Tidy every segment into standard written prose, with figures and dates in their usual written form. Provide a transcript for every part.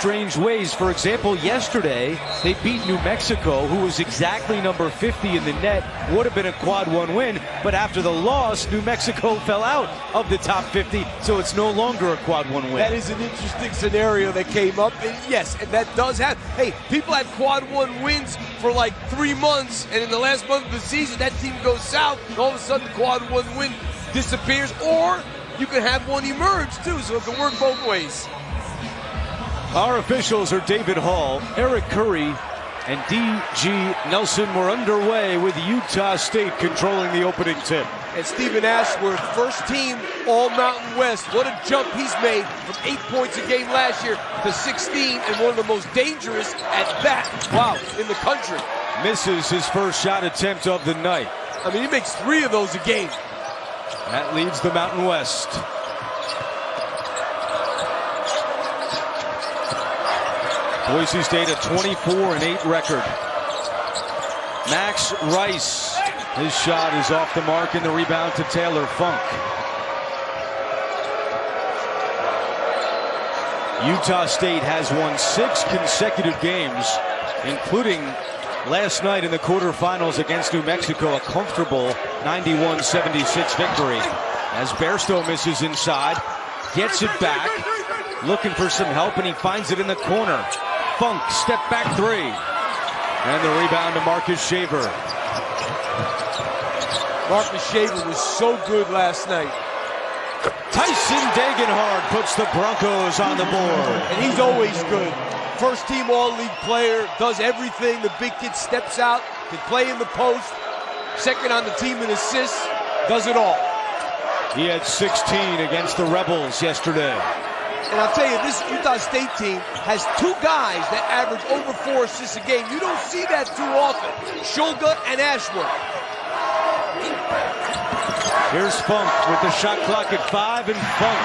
strange ways. For example, yesterday, they beat New Mexico, who was exactly number 50 in the net. Would have been a quad one win, but after the loss, New Mexico fell out of the top 50, so it's no longer a quad one win. That is an interesting scenario that came up, and yes, and that does happen. Hey, people had quad one wins for like 3 months, and in the last month of the season, that team goes south, and all of a sudden, the quad one win disappears, or you can have one emerge too, so it can work both ways. Our officials are David Hall, Eric Curry, and D.G. Nelson. Were underway with Utah State controlling the opening tip. And Stephen Ashworth, first team All-Mountain West. What a jump he's made from 8 points a game last year to 16, and one of the most dangerous at that, wow, in the country. Misses his first shot attempt of the night. I mean, he makes 3 of those a game. That leads the Mountain West. Boise State a 24-8 record. Max Rice, his shot is off the mark, and the rebound to Taylor Funk. Utah State has won 6 consecutive games, including last night in the quarterfinals against New Mexico, a comfortable 91-76 victory. As Bairstow misses inside, gets it back, looking for some help, and he finds it in the corner. Funk, step back 3. And the rebound to Marcus Shaver. Marcus Shaver was so good last night. Tyson Degenhard puts the Broncos on the board. And he's always good. First team All-League player, does everything. The big kid steps out, can play in the post. Second on the team in assists, does it all. He had 16 against the Rebels yesterday. And I'll tell you, this Utah State team has 2 guys that average over 4 assists a game. You don't see that too often. Shulga and Ashworth. Here's Funk with the shot clock at 5, and Funk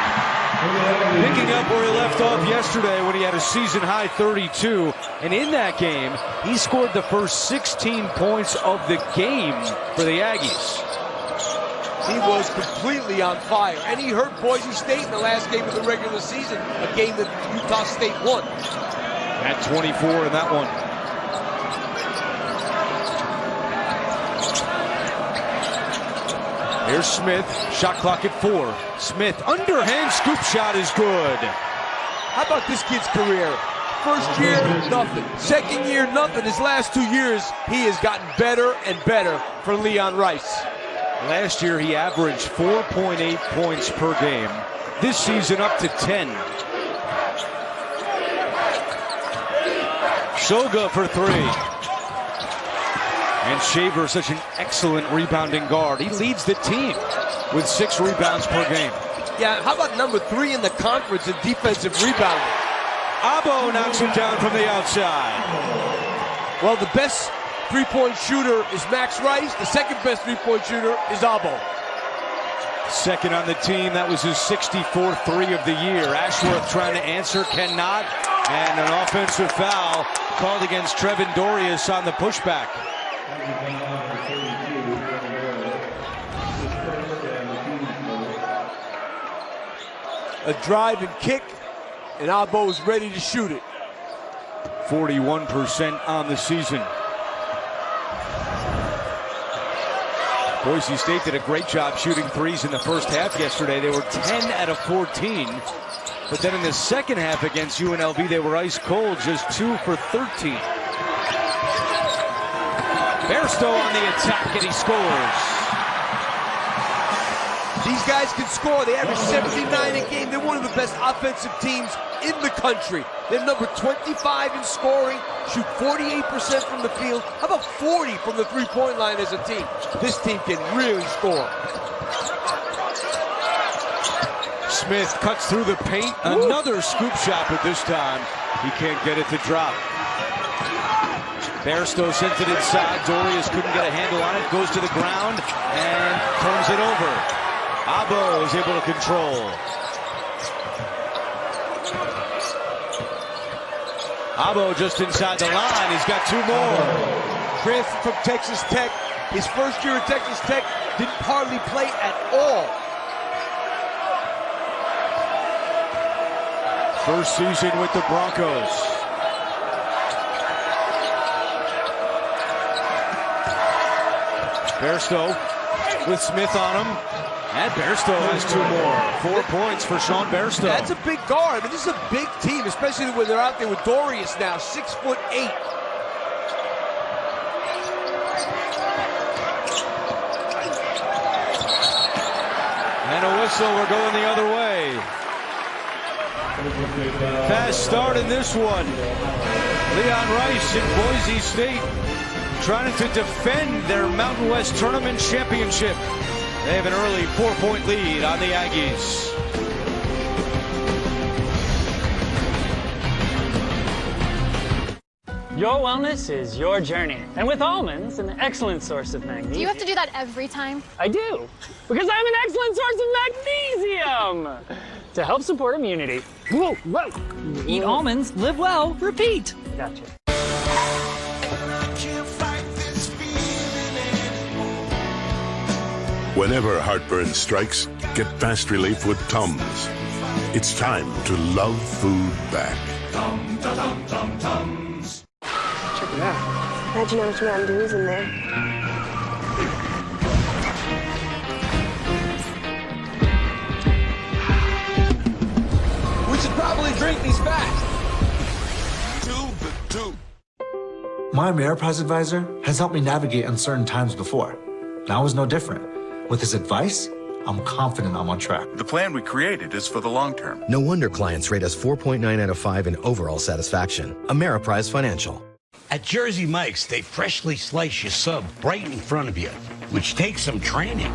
picking up where he left off yesterday when he had a season-high 32. And in that game, he scored the first 16 points of the game for the Aggies. He was completely on fire, and he hurt Boise State in the last game of the regular season, a game that Utah State won. At 24 in that one. Here's Smith, shot clock at 4. Smith, underhand scoop shot is good. How about this kid's career? First year, nothing. Second year, nothing. His last 2 years, he has gotten better and better for Leon Rice. Last year, he averaged 4.8 points per game. This season, up to 10. Shoga for 3. And Shaver, such an excellent rebounding guard. He leads the team with 6 rebounds per game. Yeah, how about number 3 in the conference in defensive rebounding? Abo knocks it down from the outside. Well, the best three-point shooter is Max Rice. The second best three-point shooter is Abo. Second on the team. That was his 64th 3 of the year. Ashworth trying to answer, cannot. And an offensive foul called against Trevin Dorius on the pushback. A drive and kick, and Abo is ready to shoot it. 41% on the season. Boise State did a great job shooting threes in the first half yesterday. They were 10 out of 14. But then in the second half against UNLV, they were ice cold, just 2 for 13. Bairstow on the attack, and he scores. These guys can score. They average 79 a game. They're one of the best offensive teams in the country. They're number 25 in scoring, shoot 48% from the field. How about 40 from the three-point line as a team? This team can really score. Smith cuts through the paint. Another scoop shot, but this time he can't get it to drop. Bairstow sends it inside. Dorius couldn't get a handle on it. Goes to the ground and turns it over. Abo is able to control. Abo just inside the line. He's got 2 more. Transfer from Texas Tech. His first year at Texas Tech didn't hardly play at all. first season with the Broncos. Bairstow with Smith on him. And Bairstow has 2 more. 4 points for Sean Bairstow. That's a big guard. I mean, this is a big team, especially when they're out there with Dorius now, 6'8". And a whistle, we're going the other way. Fast start in this one. Leon Rice in Boise State trying to defend their Mountain West Tournament championship. They have an early 4-point lead on the Aggies. Your wellness is your journey. And with almonds, an excellent source of magnesium. Do you have to do that every time? I do, because I'm an excellent source of magnesium to help support immunity. Whoa, whoa. Eat almonds, live well, repeat. Gotcha. Whenever heartburn strikes, get fast relief with Tums. It's time to love food back. Tums. Check it out. Imagine how much Mountain Dew is in there. We should probably drink these fast. My Ameriprise advisor has helped me navigate uncertain times before. Now is no different. With his advice, I'm confident I'm on track. The plan we created is for the long term. No wonder clients rate us 4.9 out of 5 in overall satisfaction. Ameriprise Financial. At Jersey Mike's, they freshly slice your sub right in front of you, which takes some training.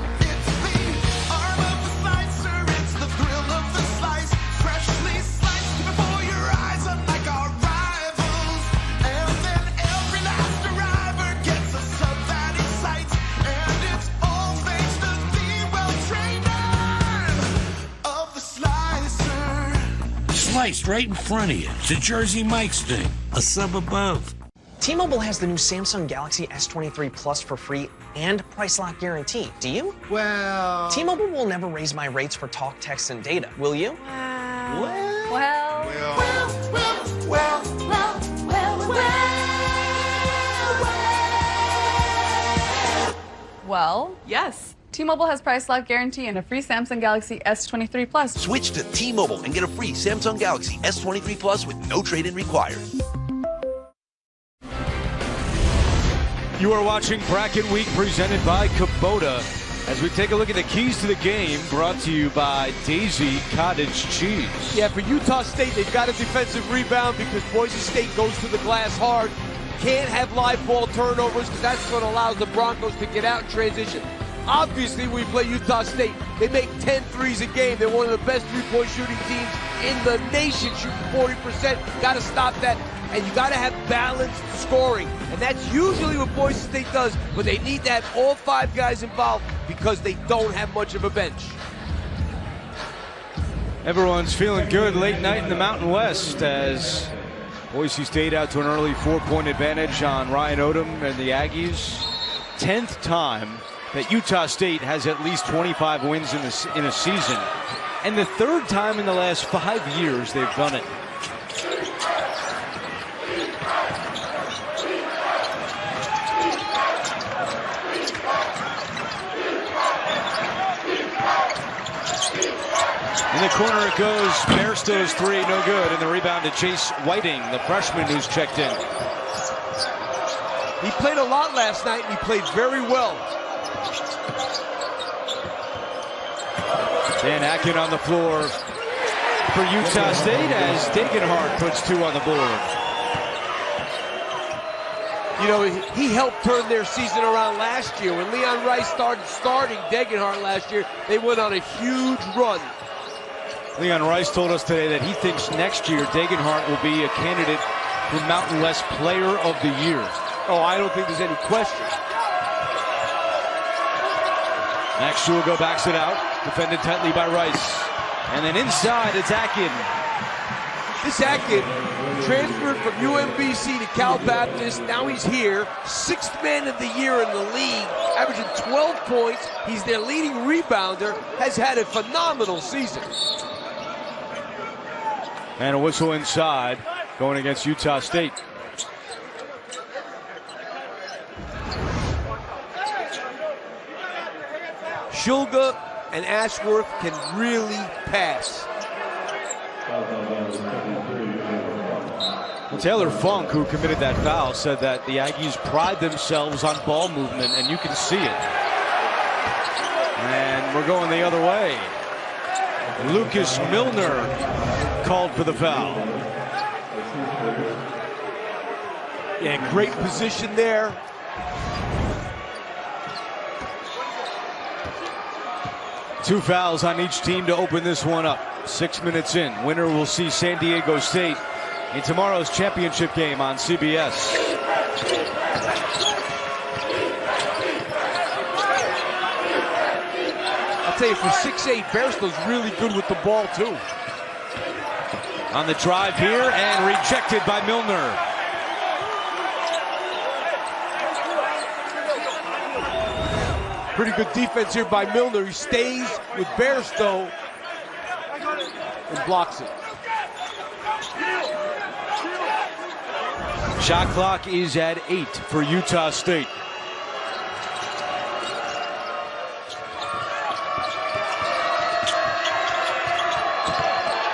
Sliced right in front of you. It's a Jersey Mike's thing. A sub above. T-Mobile has the new Samsung Galaxy S23 Plus for free and price lock guarantee. Do you? Well... T-Mobile will never raise my rates for talk, text, and data. Will you? Well, yes. T-Mobile has price lock guarantee and a free Samsung Galaxy S23 Plus. Switch to T-Mobile and get a free Samsung Galaxy S23 Plus with no trade-in required. You are watching Bracket Week presented by Kubota as we take a look at the keys to the game brought to you by Daisy Cottage Cheese. Yeah, for Utah State, they've got a defensive rebound because Boise State goes to the glass hard. Can't have live ball turnovers because that's what allows the Broncos to get out in transition. Obviously, when we play Utah State, they make 10 threes a game. They're one of the best three-point shooting teams in the nation, shooting 40%. Got to stop that, and you got to have balanced scoring. And that's usually what Boise State does, but they need to have all 5 guys involved because they don't have much of a bench. Everyone's feeling good late night in the Mountain West as Boise State out to an early 4-point advantage on Ryan Odom and the Aggies. 10th time that Utah State has at least 25 wins in a season. And the 3rd time in the last 5 years they've done it. In the corner it goes. Bairstow's 3, no good. And the rebound to Chase Whiting, the freshman who's checked in. He played a lot last night, and he played very well. Dan Akin on the floor for Utah State as Degenhart puts 2 on the board. You know, he helped turn their season around last year. When Leon Rice started starting Degenhart last year, they went on a huge run. Leon Rice told us today that he thinks next year Degenhart will be a candidate for Mountain West Player of the Year. Oh, I don't think there's any question. Max Schulgo backs it out, defended tightly by Rice. And then inside, it's Akin. This Akin transferred from UMBC to Cal Baptist. Now he's here, 6th man of the year in the league, averaging 12 points. He's their leading rebounder, has had a phenomenal season. And a whistle inside going against Utah State. Shulga and Ashworth can really pass. Well, Taylor Funk, who committed that foul, said that the Aggies pride themselves on ball movement, and you can see it. And we're going the other way. Lucas Milner called for the foul. Yeah, great position there. Two fouls on each team to open this one up. 6 minutes in. Winner will see San Diego State in tomorrow's championship game on CBS. I'll tell you, for 6'8", Bairstow's really good with the ball, too. On the drive here, and rejected by Milner. Pretty good defense here by Milner. He stays with Bairstow and blocks it. Shot clock is at 8 for Utah State.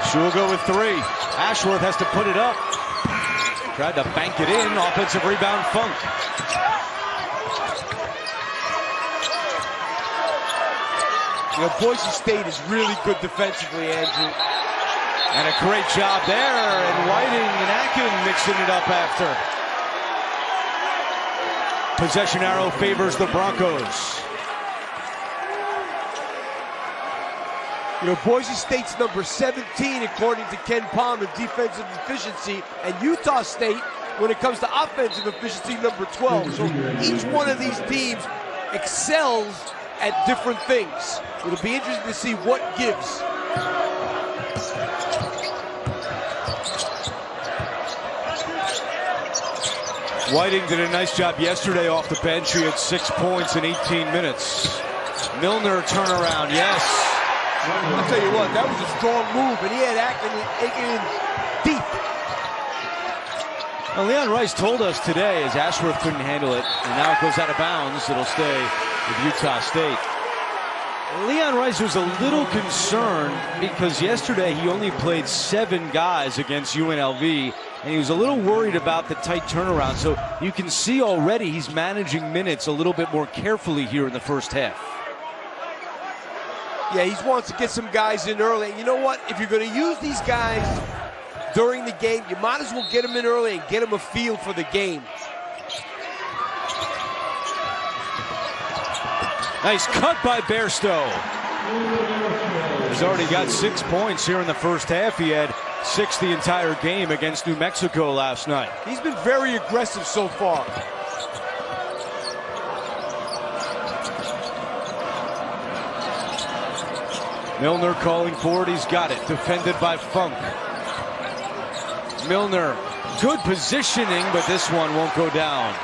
Shulga with 3. Ashworth has to put it up. Tried to bank it in. Offensive rebound, Funk. You know, Boise State is really good defensively, Andrew. And a great job there, and Whiting and Akin mixing it up after. Possession arrow favors the Broncos. You know, Boise State's number 17, according to Ken Palm, in defensive efficiency, and Utah State, when it comes to offensive efficiency, number 12. So each one of these teams excels at different things. It'll be interesting to see what gives. Whiting did a nice job yesterday off the bench. He had 6 points in 18 minutes. Milner turnaround, yes. I'll tell you what, that was a strong move, and he had Akin in deep. Well, Leon Rice told us today, as Ashworth couldn't handle it, and now it goes out of bounds, it'll stay with Utah State. Leon Rice was a little concerned because yesterday he only played 7 guys against UNLV, and he was a little worried about the tight turnaround. So you can see already he's managing minutes a little bit more carefully here in the first half. Yeah, he wants to get some guys in early. You know what? If you're going to use these guys during the game, you might as well get them in early and get them a feel for the game. Nice cut by Bairstow. He's already got 6 points here in the first half. He had 6 the entire game against New Mexico last night. He's been very aggressive so far. Milner calling for it. He's got it. Defended by Funk. Milner, good positioning, but this one won't go down.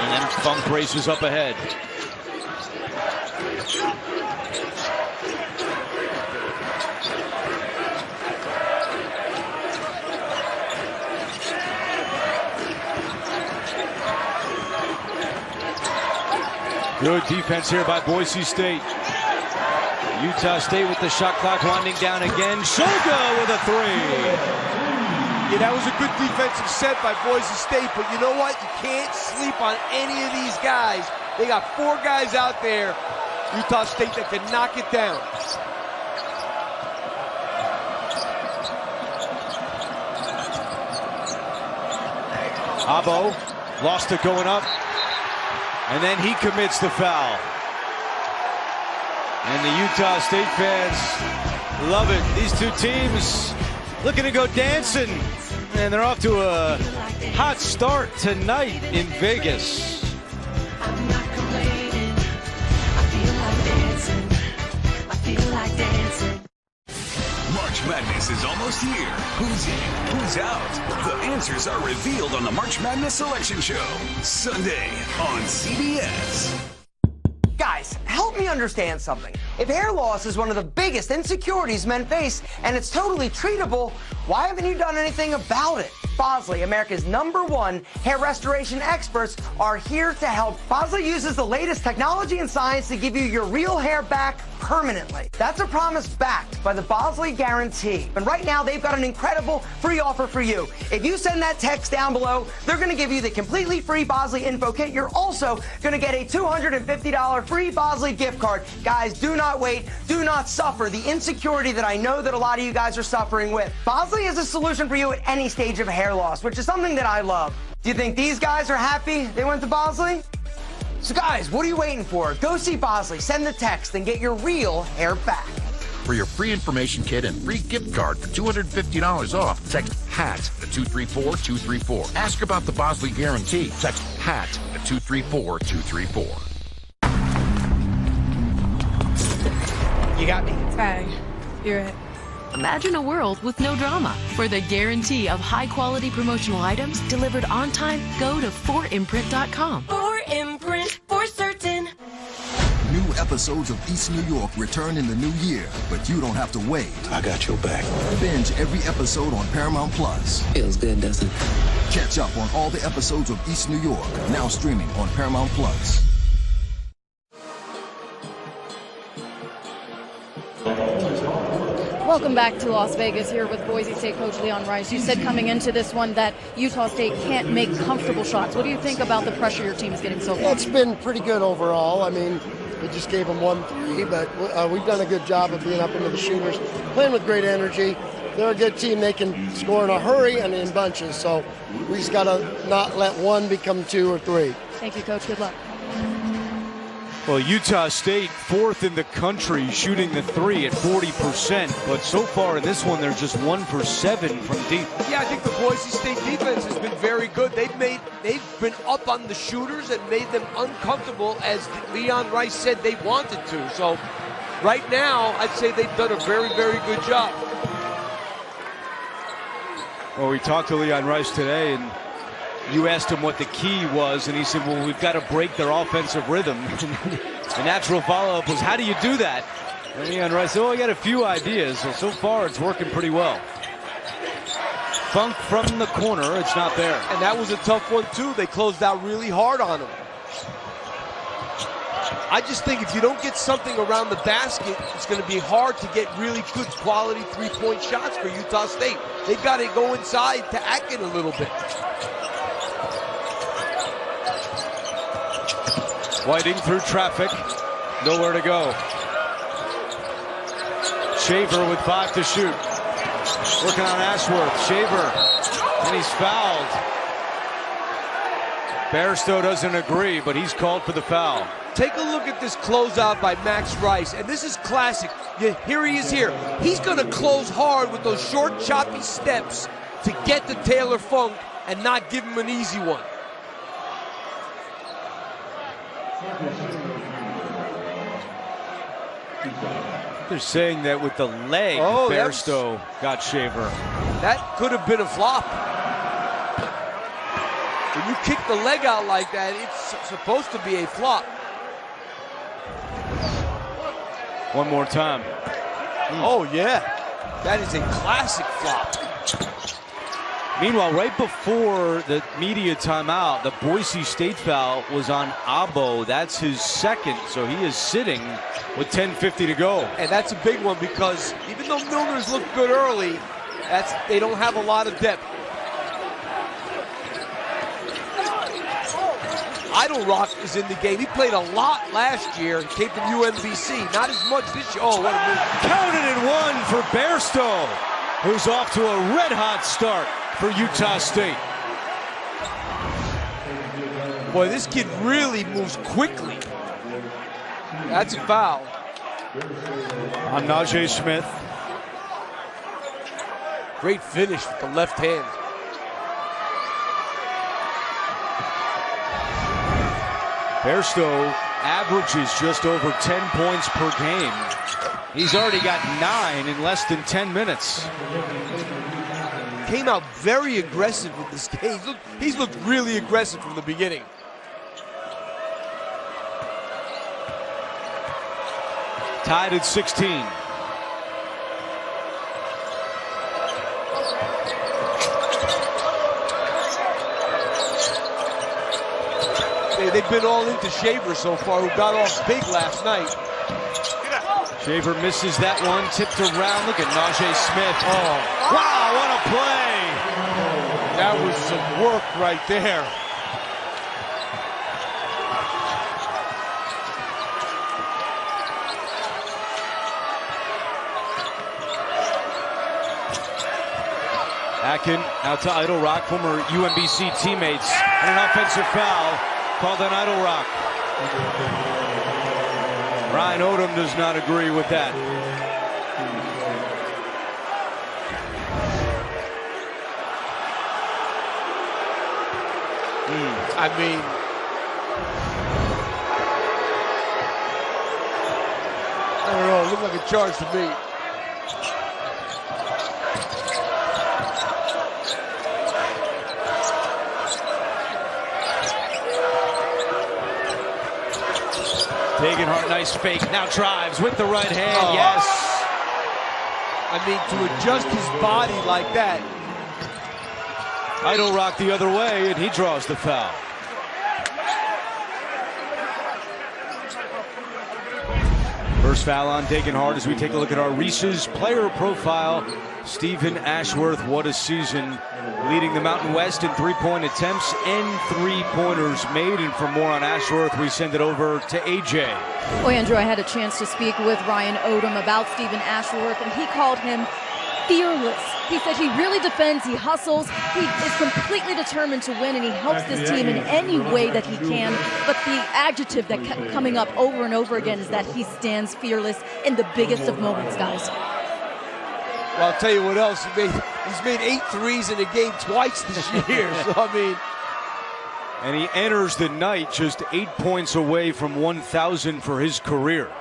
And then Funk races up ahead. Good defense here by Boise State. Utah State with the shot clock winding down again. Shulga with a 3. Yeah, that was a good defensive set by Boise State, but you know what? You can't sleep on any of these guys. They got 4 guys out there, Utah State, that can knock it down. Abo lost it going up, and then he commits the foul. And the Utah State fans love it. These two teams looking to go dancing, and they're off to a hot start tonight in Vegas. March Madness is almost here. Who's in? Who's out? The answers are revealed on the March Madness Selection Show, Sunday on CBS. Guys, help me understand something. If hair loss is one of the biggest insecurities men face and it's totally treatable, why haven't you done anything about it? Bosley, America's #1 hair restoration experts, are here to help. Bosley uses the latest technology and science to give you your real hair back permanently. That's a promise backed by the Bosley Guarantee. And right now, they've got an incredible free offer for you. If you send that text down below, they're going to give you the completely free Bosley info kit. You're also going to get a $250 free Bosley gift card. Guys, do not wait. Do not suffer the insecurity that I know that a lot of you guys are suffering with. Bosley is a solution for you at any stage of hair loss, which is something that I love. Do you think these guys are happy they went to Bosley? So guys, what are you waiting for? Go see Bosley, send the text, and get your real hair back. For your free information kit and free gift card for $250 off, text HAT to 234-234. Ask about the Bosley Guarantee. Text HAT to 234-234. You got me. Hi. You're it. Imagine a world with no drama. For the guarantee of high-quality promotional items delivered on time, go to 4imprint.com. 4imprint, for certain. New episodes of East New York return in the new year, but you don't have to wait. I got your back. Binge every episode on Paramount Plus. Feels good, doesn't it? Catch up on all the episodes of East New York, now streaming on Paramount Plus. Welcome back to Las Vegas here with Boise State coach Leon Rice. You said coming into this one that Utah State can't make comfortable shots. What do you think about the pressure your team is getting so far? It's been pretty good overall. I mean, we just gave them 1-3, but we've done a good job of being up into the shooters, playing with great energy. They're a good team. They can score in a hurry and in bunches, so we just got to not let one become 2 or 3. Thank you, Coach. Good luck. Well, Utah State 4th in the country shooting the 3 at 40%, but so far in this one they're just 1 for 7 from deep. Yeah, I think the Boise State defense has been very good. They've been up on the shooters and made them uncomfortable, as Leon Rice said they wanted to. So right now, I'd say they've done a very, very good job. Well, we talked to Leon Rice today, and you asked him what the key was, and he said, well, we've got to break their offensive rhythm. The natural follow-up was, how do you do that? And Leon Rice said, well, I got a few ideas. So far, it's working pretty well. Funk from the corner, it's not there. And that was a tough one, too. They closed out really hard on him. I just think if you don't get something around the basket, it's going to be hard to get really good quality three-point shots for Utah State. They've got to go inside to act it a little bit. Whiting through traffic, nowhere to go. Shaver with 5 to shoot. Working on Ashworth. Shaver, and he's fouled. Bairstow doesn't agree, but he's called for the foul. Take a look at this closeout by Max Rice, and this is classic. Here he is here. He's going to close hard with those short, choppy steps to get to Taylor Funk and not give him an easy one. They're saying that with the leg, Bairstow got Shaver. That could have been a flop. When you kick the leg out like that, it's supposed to be a flop. One more time. Oh, yeah. That is a classic flop. Meanwhile, right before the media timeout, the Boise State foul was on Abo. That's his second, so he is sitting with 10:50 to go. And that's a big one because even though Milner's looked good early, they don't have a lot of depth. Idle Rock is in the game. He played a lot last year. Came from UMBC. Not as much this year. Oh, what a move. Counted in one for Bairstow, who's off to a red-hot start for Utah State. Boy, this kid really moves quickly. That's a foul. On Najee Smith. Great finish with the left hand. Bairstow averages just over 10 points per game. He's already got 9 in less than 10 minutes. Came out very aggressive with this game. He's looked really aggressive from the beginning. Tied at 16. They've been all into Shaver so far, who got off big last night. Shaver misses that one, tipped around. Look at Najee Smith. Oh, wow, what a play. That was some work right there. Akin out to Idle Rock, former UMBC teammates, and an offensive foul called on Idle Rock. Ryan Odom does not agree with that. I mean, I don't know, it looked like a charge to me. Degenhart, nice fake, now drives with the right hand, yes. I mean, to adjust his body like that. Idle Rock the other way, and he draws the foul. First foul on Degenhart as we take a look at our Reese's player profile. Stephen Ashworth, what a season, leading the Mountain West in three-point attempts and three-pointers made. And for more on Ashworth, we send it over to AJ. Well, Andrew, I had a chance to speak with Ryan Odom about Stephen Ashworth, and he called him fearless. He said he really defends, he hustles, he is completely determined to win, and he helps this team in any way that he can. But the adjective that kept coming up over and over again is that he stands fearless in the biggest of moments, guys. Well, I'll tell you what else. He's made 8 threes in a game twice this year. So, I mean. And he enters the night just 8 points away from 1,000 for his career.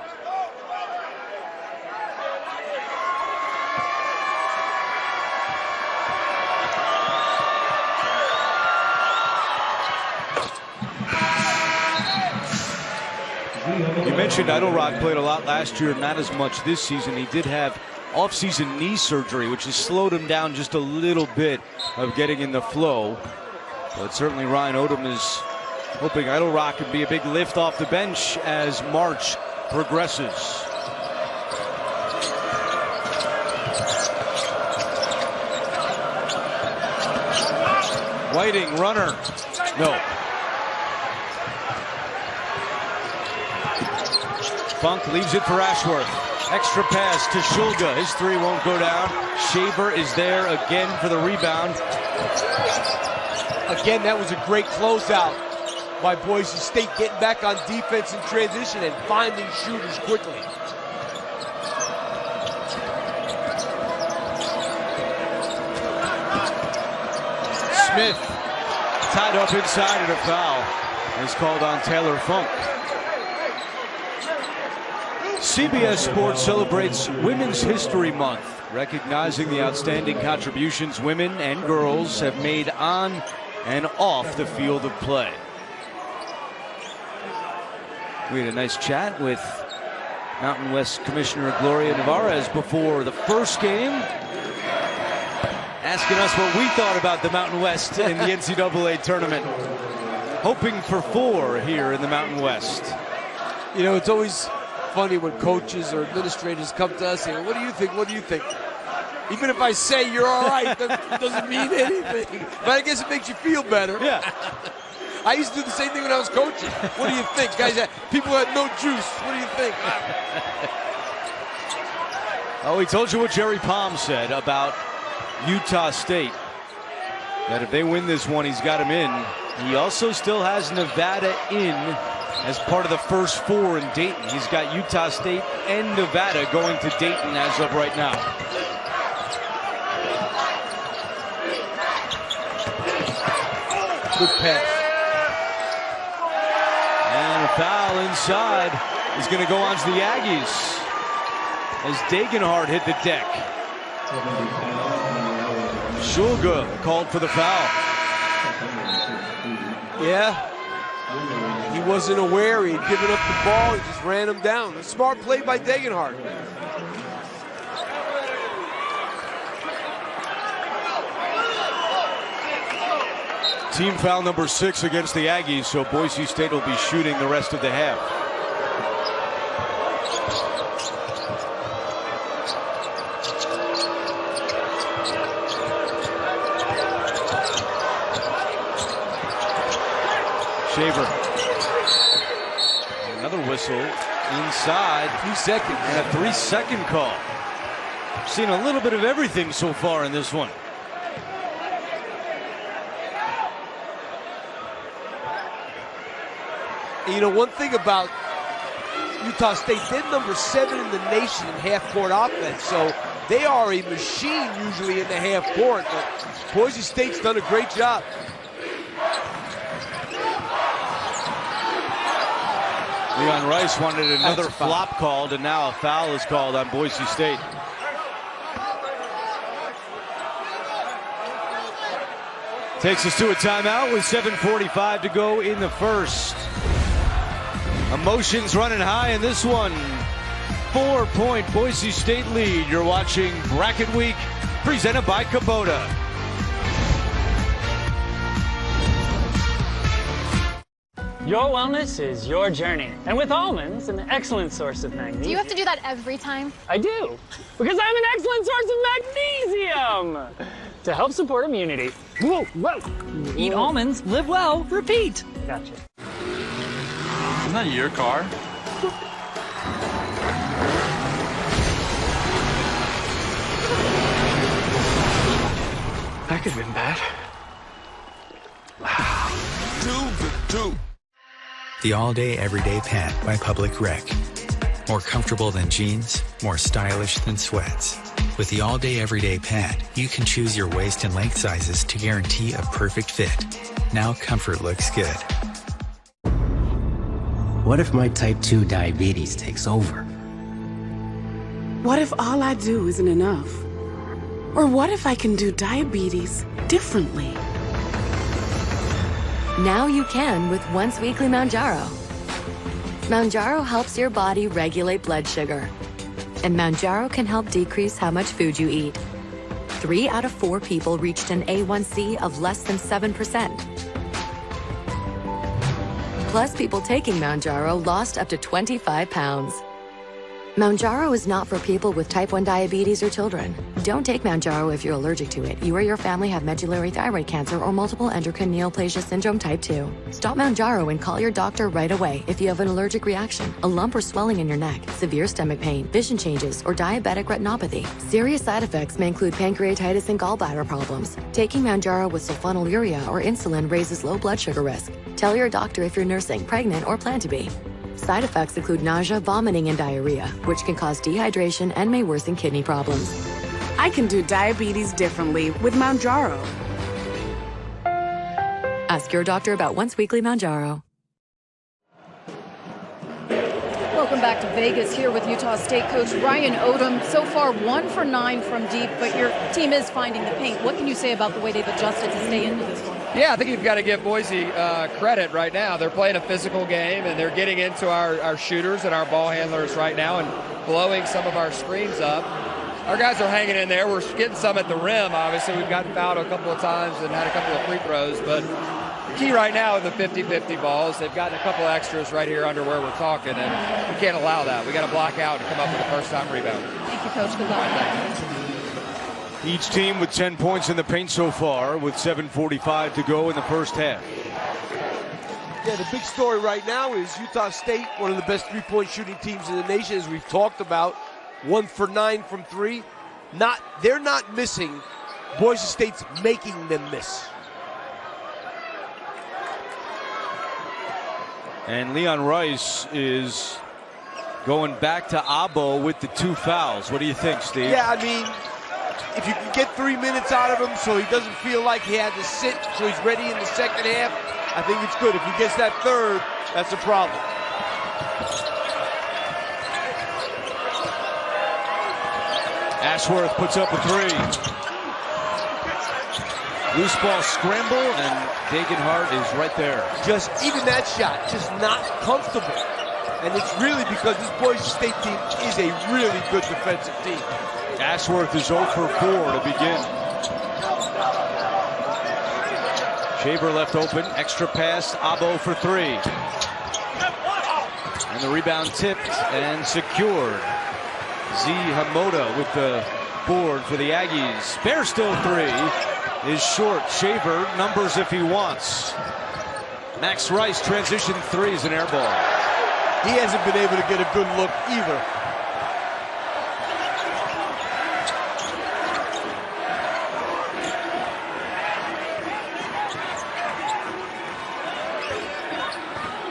You mentioned Idle Rock played a lot last year, not as much this season. He did have off-season knee surgery, which has slowed him down just a little bit of getting in the flow. But certainly Ryan Odom is hoping Idle Rock can be a big lift off the bench as March progresses. Whiting, runner. No. Funk leaves it for Ashworth. Extra pass to Shulga. His three won't go down. Shaver is there again for the rebound. Again, that was a great closeout by Boise State, getting back on defense in transition and finding shooters quickly. Smith tied up inside, and a foul is called on Taylor Funk. CBS Sports celebrates Women's History Month, recognizing the outstanding contributions women and girls have made on and off the field of play. We had a nice chat with Mountain West Commissioner Gloria Nevarez before the first game, asking us what we thought about the Mountain West in the NCAA tournament. Hoping for 4 here in the Mountain West. You know, it's always funny when coaches or administrators come to us and say, what do you think? What do you think? Even if I say you're all right, that doesn't mean anything. But I guess it makes you feel better. Yeah. I used to do the same thing when I was coaching. What do you think? Guys, people had no juice. What do you think? Oh, he told you what Jerry Palm said about Utah State. That if they win this one, he's got him in. He also still has Nevada in as part of the first 4 in Dayton. He's got Utah State and Nevada going to Dayton as of right now. Good pass. And a foul inside is going to go on to the Aggies as Degenhart hit the deck. Shulga called for the foul. Yeah. He wasn't aware. He had given up the ball. He just ran him down. A smart play by Degenhardt. Team foul number 6 against the Aggies, so Boise State will be shooting the rest of the half. Shaver. Another whistle inside. 3 seconds. And a 3-second call. Seen a little bit of everything so far in this one. You know, one thing about Utah State, they're number 7 in the nation in half-court offense, so they are a machine usually in the half-court, but Boise State's done a great job. Leon Rice wanted another flop called, and now a foul is called on Boise State. Takes us to a timeout with 7:45 to go in the first. Emotions running high in this one. 4-point Boise State lead. You're watching Bracket Week, presented by Kubota. Your wellness is your journey. And with almonds, an excellent source of magnesium. Do you have to do that every time? I do, because I'm an excellent source of magnesium to help support immunity. Whoa, whoa. Eat almonds, live well, repeat. Gotcha. Isn't that your car? That could have been bad. Two. The all-day, everyday pant by Public Rec. More comfortable than jeans, more stylish than sweats. With the all-day, everyday pant, you can choose your waist and length sizes to guarantee a perfect fit. Now comfort looks good. What if my type 2 diabetes takes over? What if all I do isn't enough? Or what if I can do diabetes differently? Now you can with once weekly Mounjaro. Mounjaro helps your body regulate blood sugar. And Mounjaro can help decrease how much food you eat. 3 out of 4 people reached an A1C of less than 7%. Plus, people taking Mounjaro lost up to 25 pounds. Mounjaro is not for people with type 1 diabetes or children. Don't take Mounjaro if you're allergic to it. You or your family have medullary thyroid cancer or multiple endocrine neoplasia syndrome type 2. Stop Mounjaro and call your doctor right away if you have an allergic reaction, a lump or swelling in your neck, severe stomach pain, vision changes, or diabetic retinopathy. Serious side effects may include pancreatitis and gallbladder problems. Taking Mounjaro with sulfonylurea or insulin raises low blood sugar risk. Tell your doctor if you're nursing, pregnant, or plan to be. Side effects include nausea, vomiting, and diarrhea, which can cause dehydration and may worsen kidney problems. I can do diabetes differently with Mounjaro. Ask your doctor about once weekly Mounjaro. Welcome back to Vegas here with Utah State coach Ryan Odom. So far, 1 for 9 from deep, but your team is finding the paint. What can you say about the way they've adjusted to stay into this one? Yeah, I think you've got to give Boise credit right now. They're playing a physical game, and they're getting into our shooters and our ball handlers right now and blowing some of our screens up. Our guys are hanging in there. We're getting some at the rim, obviously. We've gotten fouled a couple of times and had a couple of free throws, but the key right now in the 50-50 balls, they've gotten a couple extras right here under where we're talking, and we can't allow that. We got to block out and come up with a first-time rebound. Thank you, Coach. Good luck. Each team with 10 points in the paint so far, with 7:45 to go in the first half. Yeah, the big story right now is Utah State, one of the best three-point shooting teams in the nation, as we've talked about. 1 for 9 from 3. They're not missing. Boise State's making them miss. And Leon Rice is going back to Abo with the 2 fouls. What do you think, Steve? Yeah, I mean, if you can get 3 minutes out of him so he doesn't feel like he had to sit, so he's ready in the second half, I think it's good. If he gets that third, that's a problem. Ashworth puts up a 3. Loose ball scramble, and Degenhardt is right there. Just even that shot, just not comfortable. And it's really because this Boise State team is a really good defensive team. Ashworth is 0 for 4 to begin. Shaver left open, extra pass, Abo for 3. And the rebound tipped and secured. Z Hamoda with the board for the Aggies. Bairstow 3 is short. Shaver numbers if he wants. Max Rice transition 3 is an air ball. He hasn't been able to get a good look either.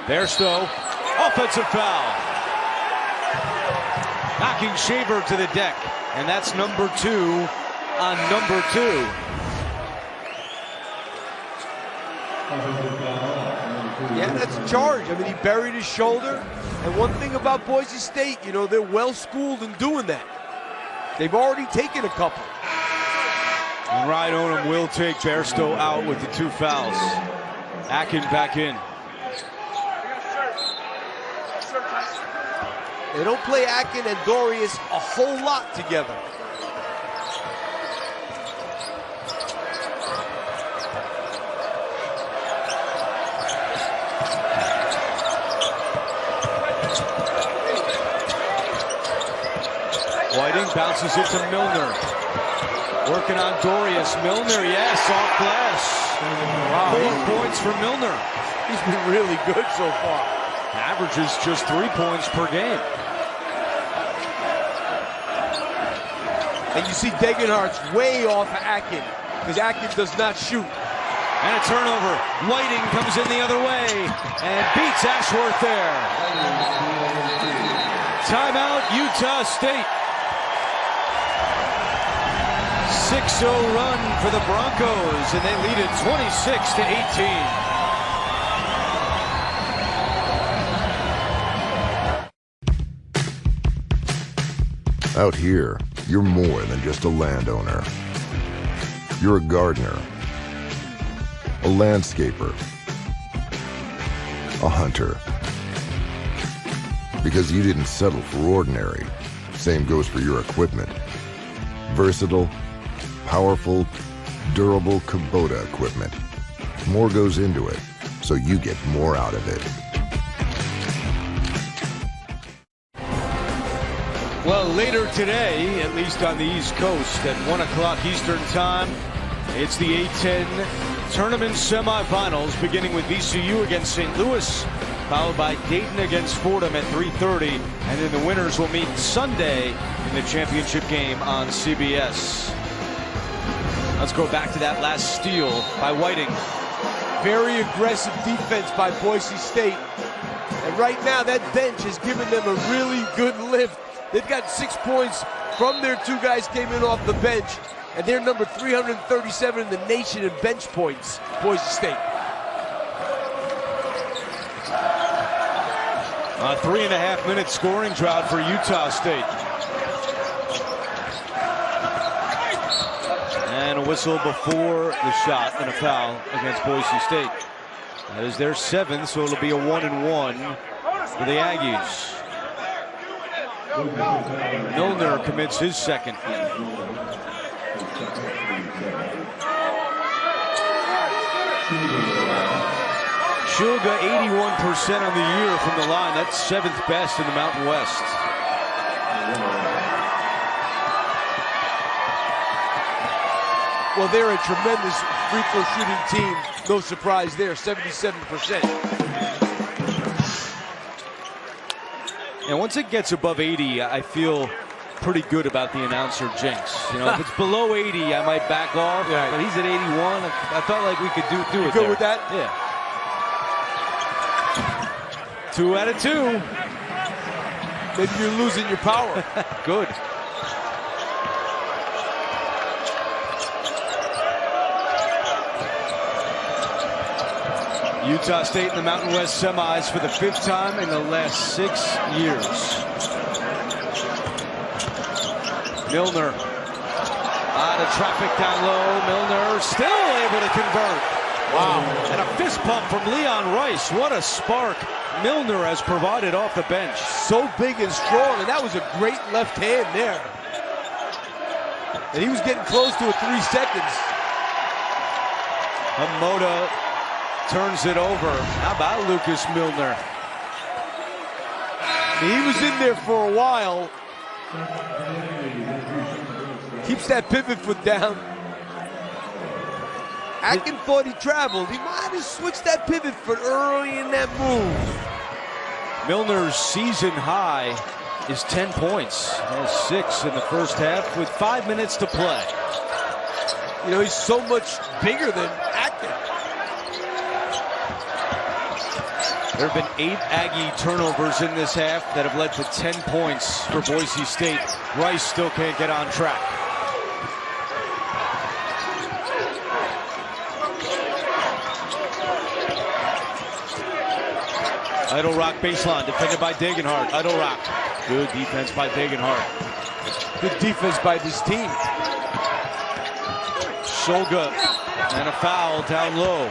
Bairstow, offensive foul. Knocking Shaver to the deck, and that's number 2 on number 2. Yeah, that's a charge. I mean, he buried his shoulder. And one thing about Boise State, you know, they're well schooled in doing that. They've already taken a couple. And Ryan Odom will take Bairstow out with the 2 fouls. Akin back in. They don't play Akin and Dorius a whole lot together. Whiting bounces it to Milner. Working on Dorius. Milner, yes, off glass. Wow. 4 points for Milner. He's been really good so far. Averages just 3 points per game. And you see Degenhardt's way off of Akin, because Akin does not shoot. And a turnover. Whiting comes in the other way and beats Ashworth there. Timeout, Utah State. 6-0 run for the Broncos, and they lead it 26-18. Out here, you're more than just a landowner. You're a gardener, a landscaper, a hunter. Because you didn't settle for ordinary. Same goes for your equipment. Versatile, powerful, durable Kubota equipment. More goes into it, so you get more out of it. Well, later today, at least on the East Coast, at 1 o'clock Eastern Time, it's the A-10 tournament semifinals, beginning with VCU against St. Louis, followed by Dayton against Fordham at 3:30, and then the winners will meet Sunday in the championship game on CBS. Let's go back to that last steal by Whiting. Very aggressive defense by Boise State. And right now, that bench has given them a really good lift. They've got 6 points from their 2 guys came in off the bench, and they're number 337 in the nation in bench points, Boise State. A 3.5-minute scoring drought for Utah State. And a whistle before the shot and a foul against Boise State. That is their 7th, so it'll be a 1-and-1 for the Aggies. Milner commits his 2nd. Shulga 81% on the year from the line. That's 7th best in the Mountain West. Well, they're a tremendous free throw shooting team. No surprise there, 77%. And once it gets above 80, I feel pretty good about the announcer jinx. You know, if it's below 80, I might back off. Right. But he's at 81. I felt like we could do it. Good there. With that? Yeah. 2 out of 2. Maybe you're losing your power. Good. Utah State in the Mountain West semis for the 5th time in the last 6 years. Milner. Lot of traffic down low. Milner still able to convert. Wow. And a fist pump from Leon Rice. What a spark Milner has provided off the bench. So big and strong, and that was a great left hand there. And he was getting close to a 3 seconds. Hamoda turns it over. How about Lucas Milner? He was in there for a while. Keeps that pivot foot down. Atkin thought he traveled. He might have switched that pivot foot early in that move. Milner's season high is 10 points. That's 6 in the first half with 5 minutes to play. You know, he's so much bigger than Atkin. There have been 8 Aggie turnovers in this half that have led to 10 points for Boise State. Rice still can't get on track. Idle Rock baseline, defended by Degenhardt. Idle Rock. Good defense by Degenhardt. Good defense by this team. Shulga and a foul down low.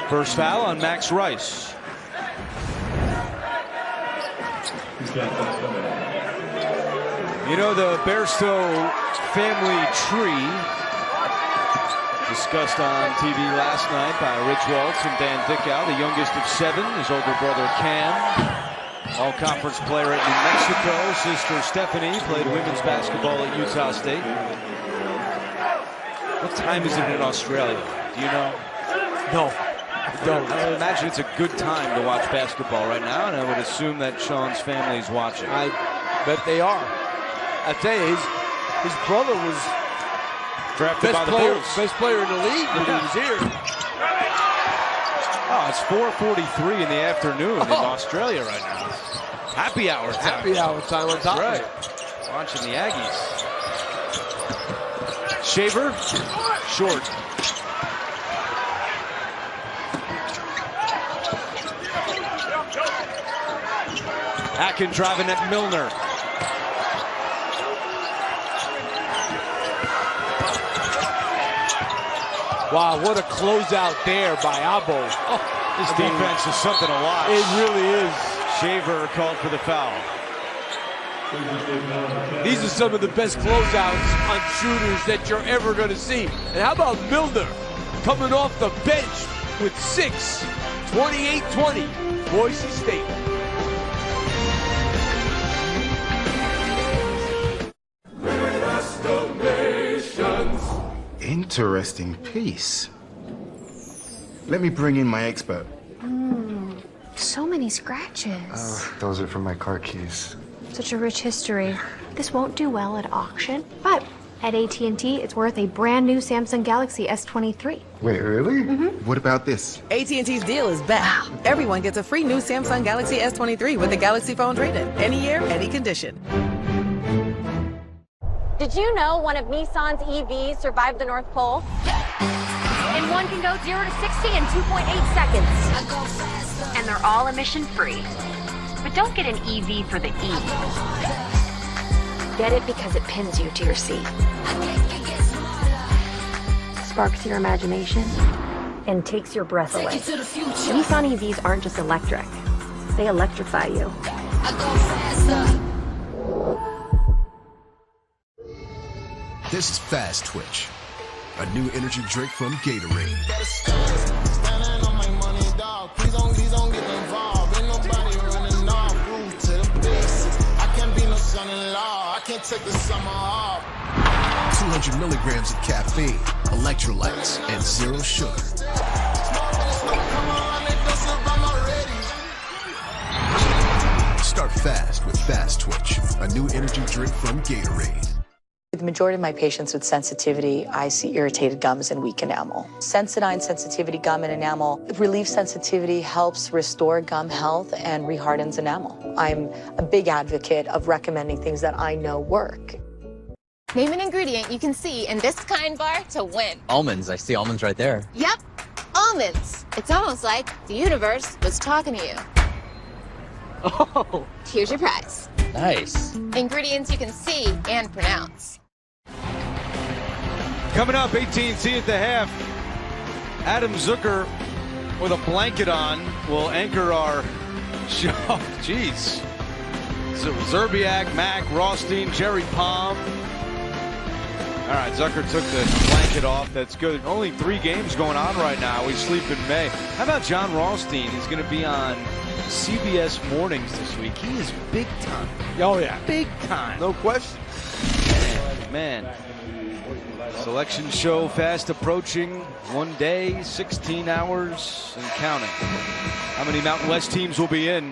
First foul on Max Rice. You know, the Bairstow family tree, discussed on TV last night by Rich Waltz and Dan Dickow, the youngest of 7, his older brother Cam, all-conference player at New Mexico. Sister Stephanie played women's basketball at Utah State. What time is it in Australia? Do you know? No, I don't. I would imagine it's a good time to watch basketball right now, and I would assume that Sean's family is watching. I bet they are. I tell you, his brother was drafted by the Bulls. Best player in the league when he was here. Oh, it's 4:43 in the afternoon in Australia right now. Happy hour time. Happy hour time on top. Right. Watching the Aggies. Shaver, short. Atkin driving at Milner. Wow, what a closeout there by Abo. Oh, this defense is something to watch. It really is. Shaver called for the foul. These are some of the best closeouts on shooters that you're ever going to see. And how about Milner coming off the bench with 6, 28-20, Boise State. Interesting piece. Let me bring in my expert. So many scratches. Those are from my car keys. Such a rich history. This won't do well at auction, but at AT&T, it's worth a brand new Samsung Galaxy S23. Wait, really? What about this? AT&T's deal is back. Everyone gets a free new Samsung Galaxy S23 with a Galaxy phone trade-in. Any year, any condition. Did you know one of Nissan's EVs survived the North Pole? And one can go 0 to 60 in 2.8 seconds. And they're all emission-free. But don't get an EV for the E. Get it because it pins you to your seat. Sparks your imagination and takes your breath away. Nissan EVs aren't just electric. They electrify you. This is Fast Twitch, a new energy drink from Gatorade. Please don't get involved. Ain't nobody running off. Root to the basics. I can't be no son-in-law. I can't take the summer off. 200 milligrams of caffeine, electrolytes, and 0 sugar. Start fast with Fast Twitch, a new energy drink from Gatorade. With the majority of my patients with sensitivity, I see irritated gums and weak enamel. Sensodyne sensitivity gum and enamel relieves sensitivity, helps restore gum health, and rehardens enamel. I'm a big advocate of recommending things that I know work. Name an ingredient you can see in this kind bar to win. Almonds. I see almonds right there. Yep, almonds. It's almost like the universe was talking to you. Oh. Here's your prize. Nice. Ingredients you can see and pronounce. Coming up, AT&T at the half. Adam Zucker with a blanket on will anchor our show. Jeez. Zerbiak, Mack, Rothstein, Jerry Palm. All right, Zucker took the blanket off. That's good. Only 3 games going on right now. We sleep in May. How about John Rothstein? He's going to be on CBS Mornings this week. He is big time. Oh, yeah. Big time. No question. Man. Selection show fast approaching. 1 day, 16 hours, and counting. How many Mountain West teams will be in?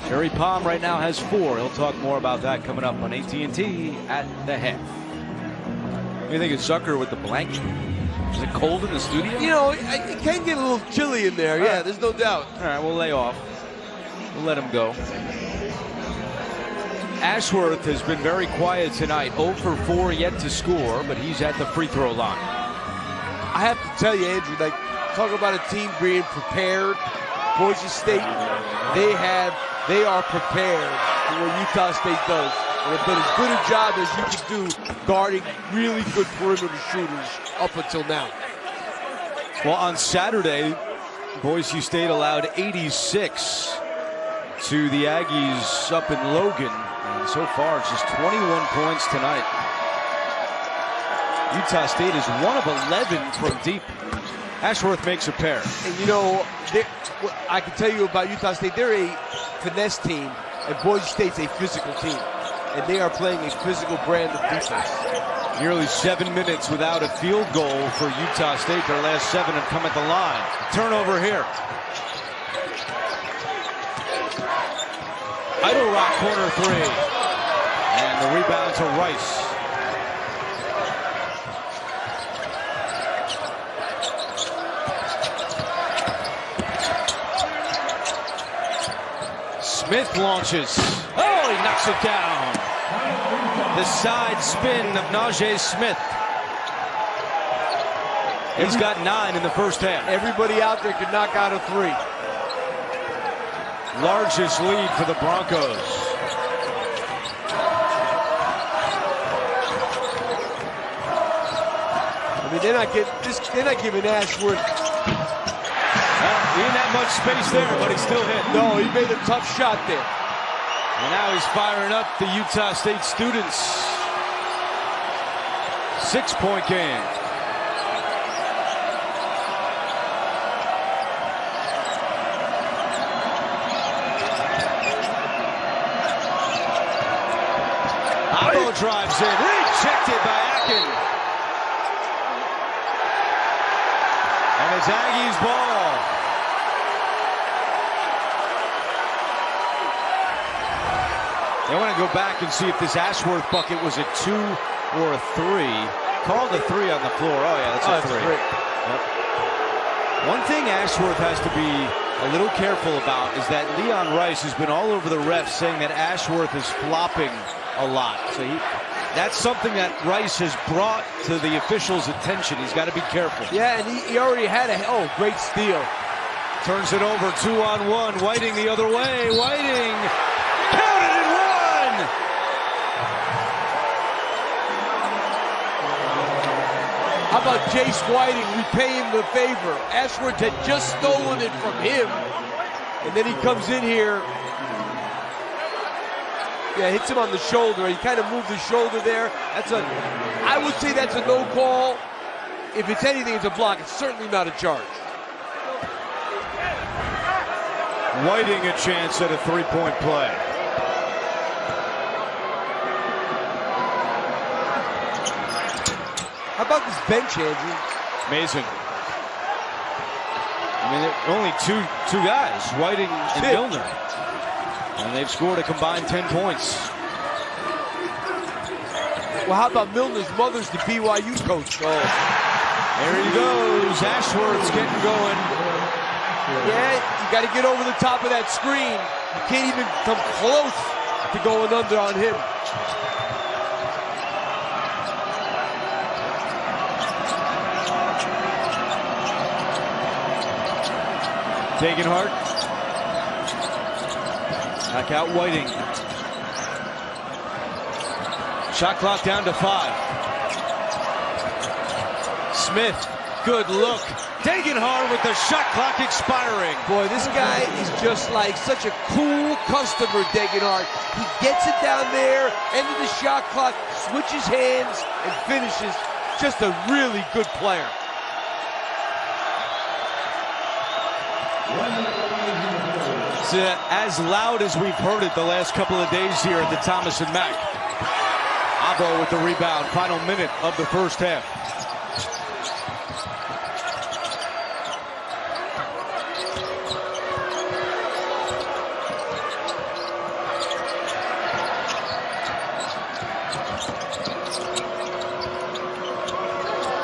Jerry Palm right now has 4. He'll talk more about that coming up on AT&T at the half. What do you think of Zucker with the blanket? Is it cold in the studio? You know, it can get a little chilly in there. Yeah, there's no doubt. All right, we'll lay off. We'll let him go. Ashworth has been very quiet tonight. 0 for 4 yet to score, but he's at the free throw line. I have to tell you, Andrew, like, talk about a team being prepared. Boise State, they are prepared for what Utah State does. And have done as good a job as you can do guarding really good perimeter shooters up until now. Well, on Saturday, Boise State allowed 86 to the Aggies up in Logan. And so far, it's just 21 points tonight. Utah State is 1 of 11 from deep. Ashworth makes a pair. And you know, I can tell you about Utah State, they're a finesse team, and Boise State's a physical team. And they are playing a physical brand of defense. Nearly 7 minutes without a field goal for Utah State. Their last 7 have come at the line. Turnover here. Idle Rock corner 3. And the rebound to Rice. Smith launches. Oh, he knocks it down. The side spin of Najee Smith. He's got 9 in the first half. Everybody out there can knock out a 3. Largest lead for the Broncos. I mean, they're not giving Ashworth. He didn't have much space there, but he still hit. No, he made a tough shot there. And now he's firing up the Utah State students. 6-point game. Abo drives in, rejected by Akin. And it's Aggies ball. They want to go back and see if this Ashworth bucket was a 2 or a 3. Called a 3 on the floor. Oh, yeah, that's a 3. Yep. One thing Ashworth has to be a little careful about is that Leon Rice has been all over the refs saying that Ashworth is flopping a lot. So that's something that Rice has brought to the officials' attention. He's got to be careful. Yeah, and he already had great steal. Turns it over, 2-on-1. Whiting the other way. Whiting counted and one. How about Jace Whiting repay him the favor? Ashworth had just stolen it from him, and then he comes in here. Yeah, hits him on the shoulder. He kind of moved his shoulder there. I would say that's a no call. If it's anything, it's a block. It's certainly not a charge. Whiting a chance at a 3-point play. How about this bench, Andrew? Amazing. I mean, only two guys, Whiting and Milner. And they've scored a combined 10 points. Well, how about Milner's mother's the BYU coach? Oh. There he goes. Ashworth's getting going. Yeah, you got to get over the top of that screen. You can't even come close to going under on him. Degenhardt. Back out Whiting. Shot clock down to 5. Smith, good look. Degenhardt with the shot clock expiring. Boy, this guy is just like such a cool customer, Degenhardt. He gets it down there, end of the shot clock, switches hands, and finishes. Just a really good player. It's as loud as we've heard it the last couple of days here at the Thomas and Mack. Abo with the rebound, final minute of the first half.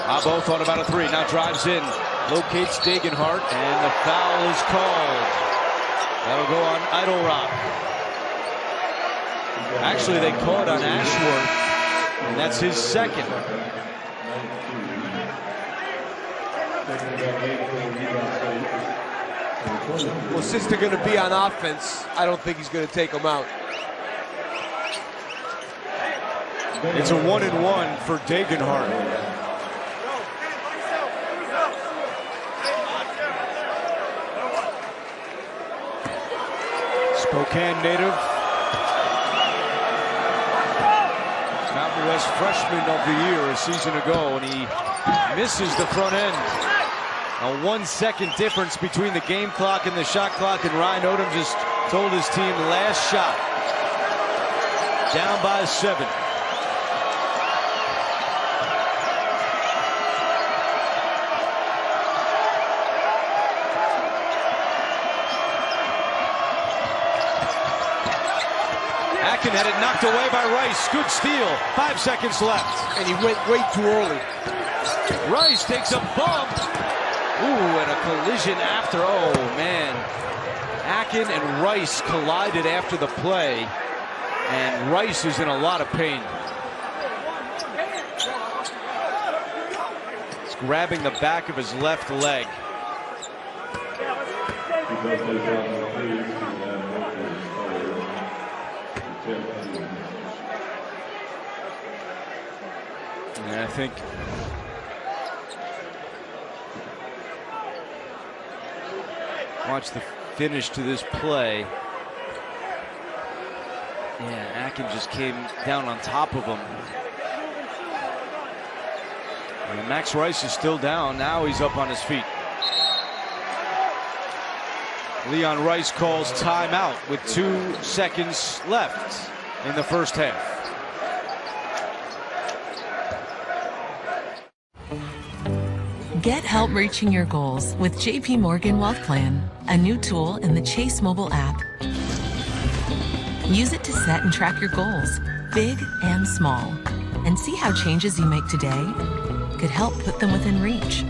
Abo thought about a 3, now drives in, locates Degenhardt, and the foul is called. That'll go on Idlerock. Actually, they called on Ashworth, and that's his second. Well, since they're going to be on offense, I don't think he's going to take them out. It's a 1-and-1 for Degenhardt. Spokane native. Mountain West freshman of the year a season ago, and he misses the front end. A 1 second difference between the game clock and the shot clock, and Ryan Odom just told his team last shot. Down by 7. Akin had it knocked away by Rice. Good steal. 5 seconds left. And he went way too early. Rice takes a bump. Ooh, and a collision after. Oh, man. Akin and Rice collided after the play. And Rice is in a lot of pain. He's grabbing the back of his left leg. And I think watch the finish to this play. Yeah, Akin just came down on top of him. And Max Rice is still down. Now he's up on his feet. Leon Rice calls timeout with 2 seconds left in the first half. Get help reaching your goals with JP Morgan Wealth Plan, a new tool in the Chase mobile app. Use it to set and track your goals, big and small, and see how changes you make today could help put them within reach.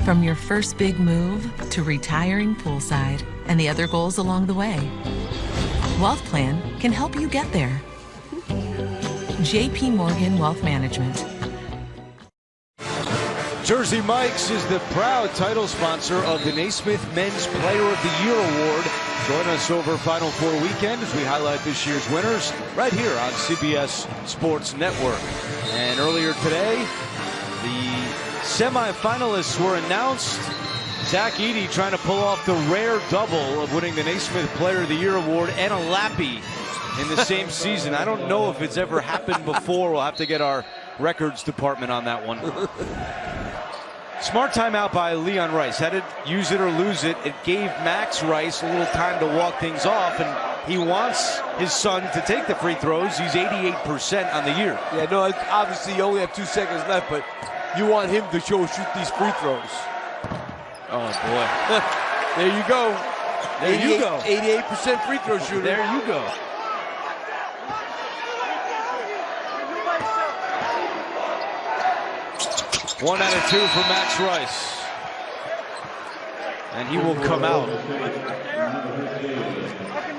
From your first big move to retiring poolside and the other goals along the way, Wealth Plan can help you get there. JP Morgan Wealth Management. Jersey Mike's is the proud title sponsor of the Naismith Men's Player of the Year Award. Join us over Final Four weekend as we highlight this year's winners right here on CBS Sports Network. And earlier today, the semifinalists were announced. Zach Edey trying to pull off the rare double of winning the Naismith Player of the Year Award and a Lappy in the same season. I don't know if it's ever happened before. We'll have to get our records department on that one. Smart timeout by Leon Rice. Had to use it or lose it. It gave Max Rice a little time to walk things off, and he wants his son to take the free throws. He's 88% on the year. Yeah, no, obviously you only have 2 seconds left, but you want him to shoot these free throws. Oh, boy. There you go. There you go. 88% free throw shooter. There you go. One out of 2 for Max Rice. And he will come out.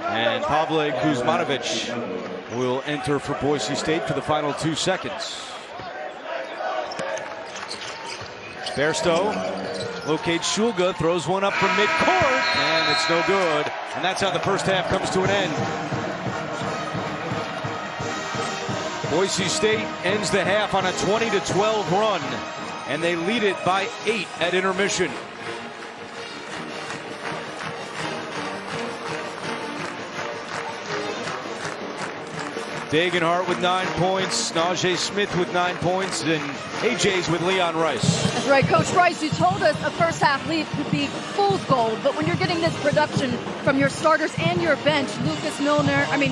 And Pavle Kuzmanovic will enter for Boise State for the final 2 seconds. Bairstow locates Shulga, throws one up from midcourt, and it's no good. And that's how the first half comes to an end. Boise State ends the half on a 20-12 run, and they lead it by 8 at intermission. Degenhart with 9 points, Najee Smith with 9 points, and AJ's with Leon Rice. That's right, Coach Rice, you told us a first half lead could be fool's gold, but when you're getting this production from your starters and your bench, Lucas Milner, and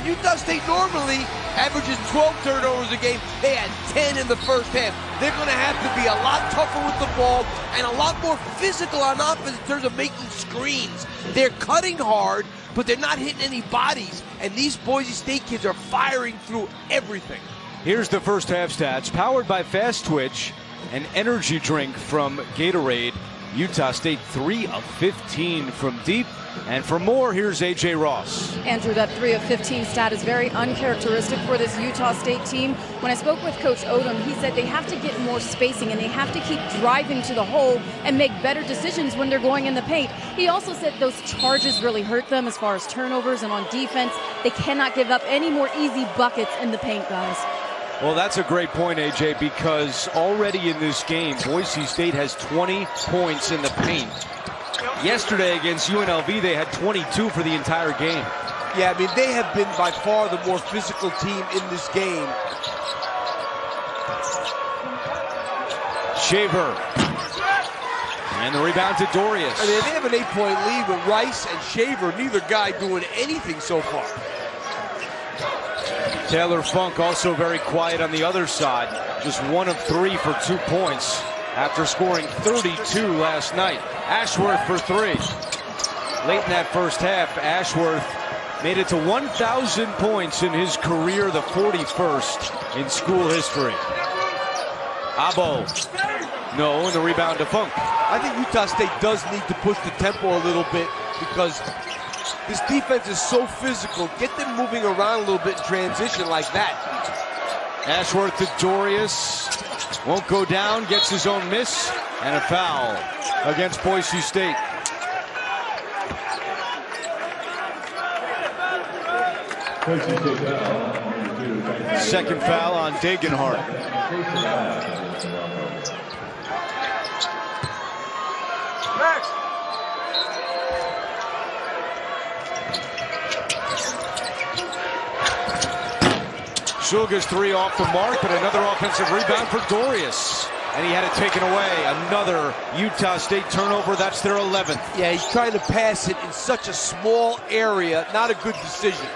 Utah State normally averages 12 turnovers a game. They had 10 in the first half. They're going to have to be a lot tougher with the ball and a lot more physical on offense in terms of making screens. They're cutting hard, but they're not hitting any bodies. And these Boise State kids are firing through everything. Here's the first half stats. Powered by Fast Twitch, an energy drink from Gatorade. Utah State 3 of 15 from deep. And for more, here's AJ Ross. Andrew, that 3 of 15 stat is very uncharacteristic for this Utah State team. When I spoke with Coach Odom, he said they have to get more spacing and they have to keep driving to the hole and make better decisions when they're going in the paint. He also said those charges really hurt them as far as turnovers, and on defense, they cannot give up any more easy buckets in the paint, guys. Well, that's a great point, AJ, because already in this game, Boise State has 20 points in the paint. Yesterday against UNLV, they had 22 for the entire game. Yeah, I mean, they have been by far the more physical team in this game. Shaver. And the rebound to Dorius. I mean, they have an 8-point lead with Rice and Shaver, neither guy doing anything so far. Taylor Funk also very quiet on the other side. Just 1 of 3 for 2 points after scoring 32 last night. Ashworth for 3. Late in that first half, Ashworth made it to 1,000 points in his career, the 41st in school history. Abo. No, and the rebound to Funk. I think Utah State does need to push the tempo a little bit because this defense is so physical. Get them moving around a little bit in transition like that. Ashworth to Dorius. Won't go down, gets his own miss, and a foul against Boise State. Second foul on Degenhart. Shulga's 3 off the mark, but another offensive rebound for Dorius. And he had it taken away. Another Utah State turnover. That's their 11th. Yeah, he's trying to pass it in such a small area. Not a good decision.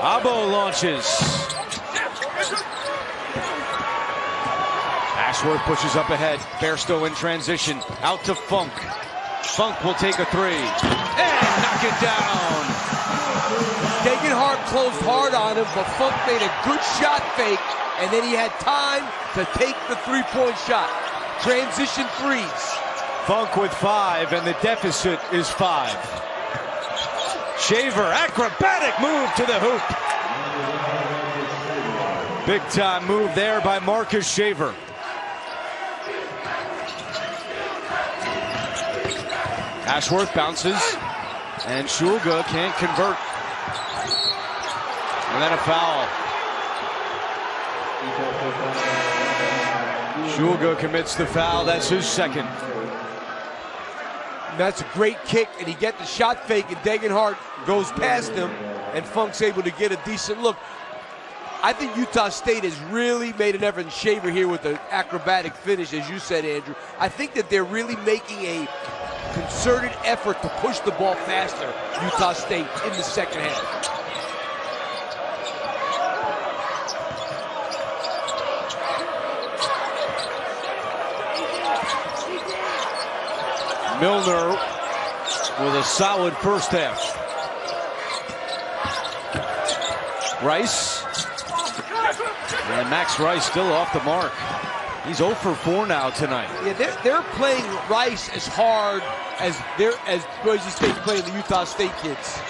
Abo launches. Ashworth pushes up ahead. Bairstow in transition. Out to Funk. Funk will take a 3. And knock it down. Degenhart closed hard on him, but Funk made a good shot fake, and then he had time to take the 3-point shot. Transition threes. Funk with 5, and the deficit is 5. Shaver, acrobatic move to the hoop. Big time move there by Marcus Shaver. Ashworth bounces, and Shulga can't convert. And then a foul. Shulga commits the foul. That's his second. That's a great kick, and he gets the shot fake, and Degenhart goes past him, and Funk's able to get a decent look. I think Utah State has really made an effort in Shaver here with the acrobatic finish, as you said, Andrew. I think that they're really making a concerted effort to push the ball faster, Utah State, in the second half. Milner with a solid first half. Rice. And Max Rice still off the mark. He's 0 for 4 now tonight. Yeah, they're playing Rice as hard as Boise State's playing the Utah State kids.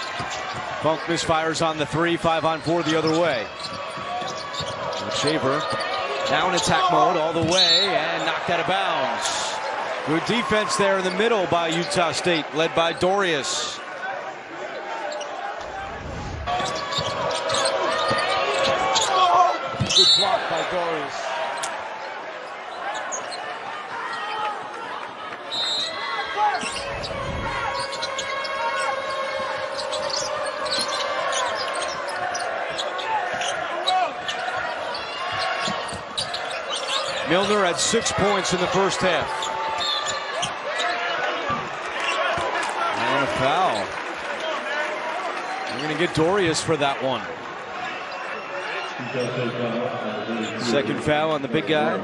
Funk misfires on the 3, 5 on 4 the other way. And Shaver Down attack mode all the way and knocked out of bounds. Good defense there in the middle by Utah State, led by Dorius. Good block by Dorius. Milner had 6 points in the first half. And a foul. They're going to get Dorius for that one. Second foul on the big guy.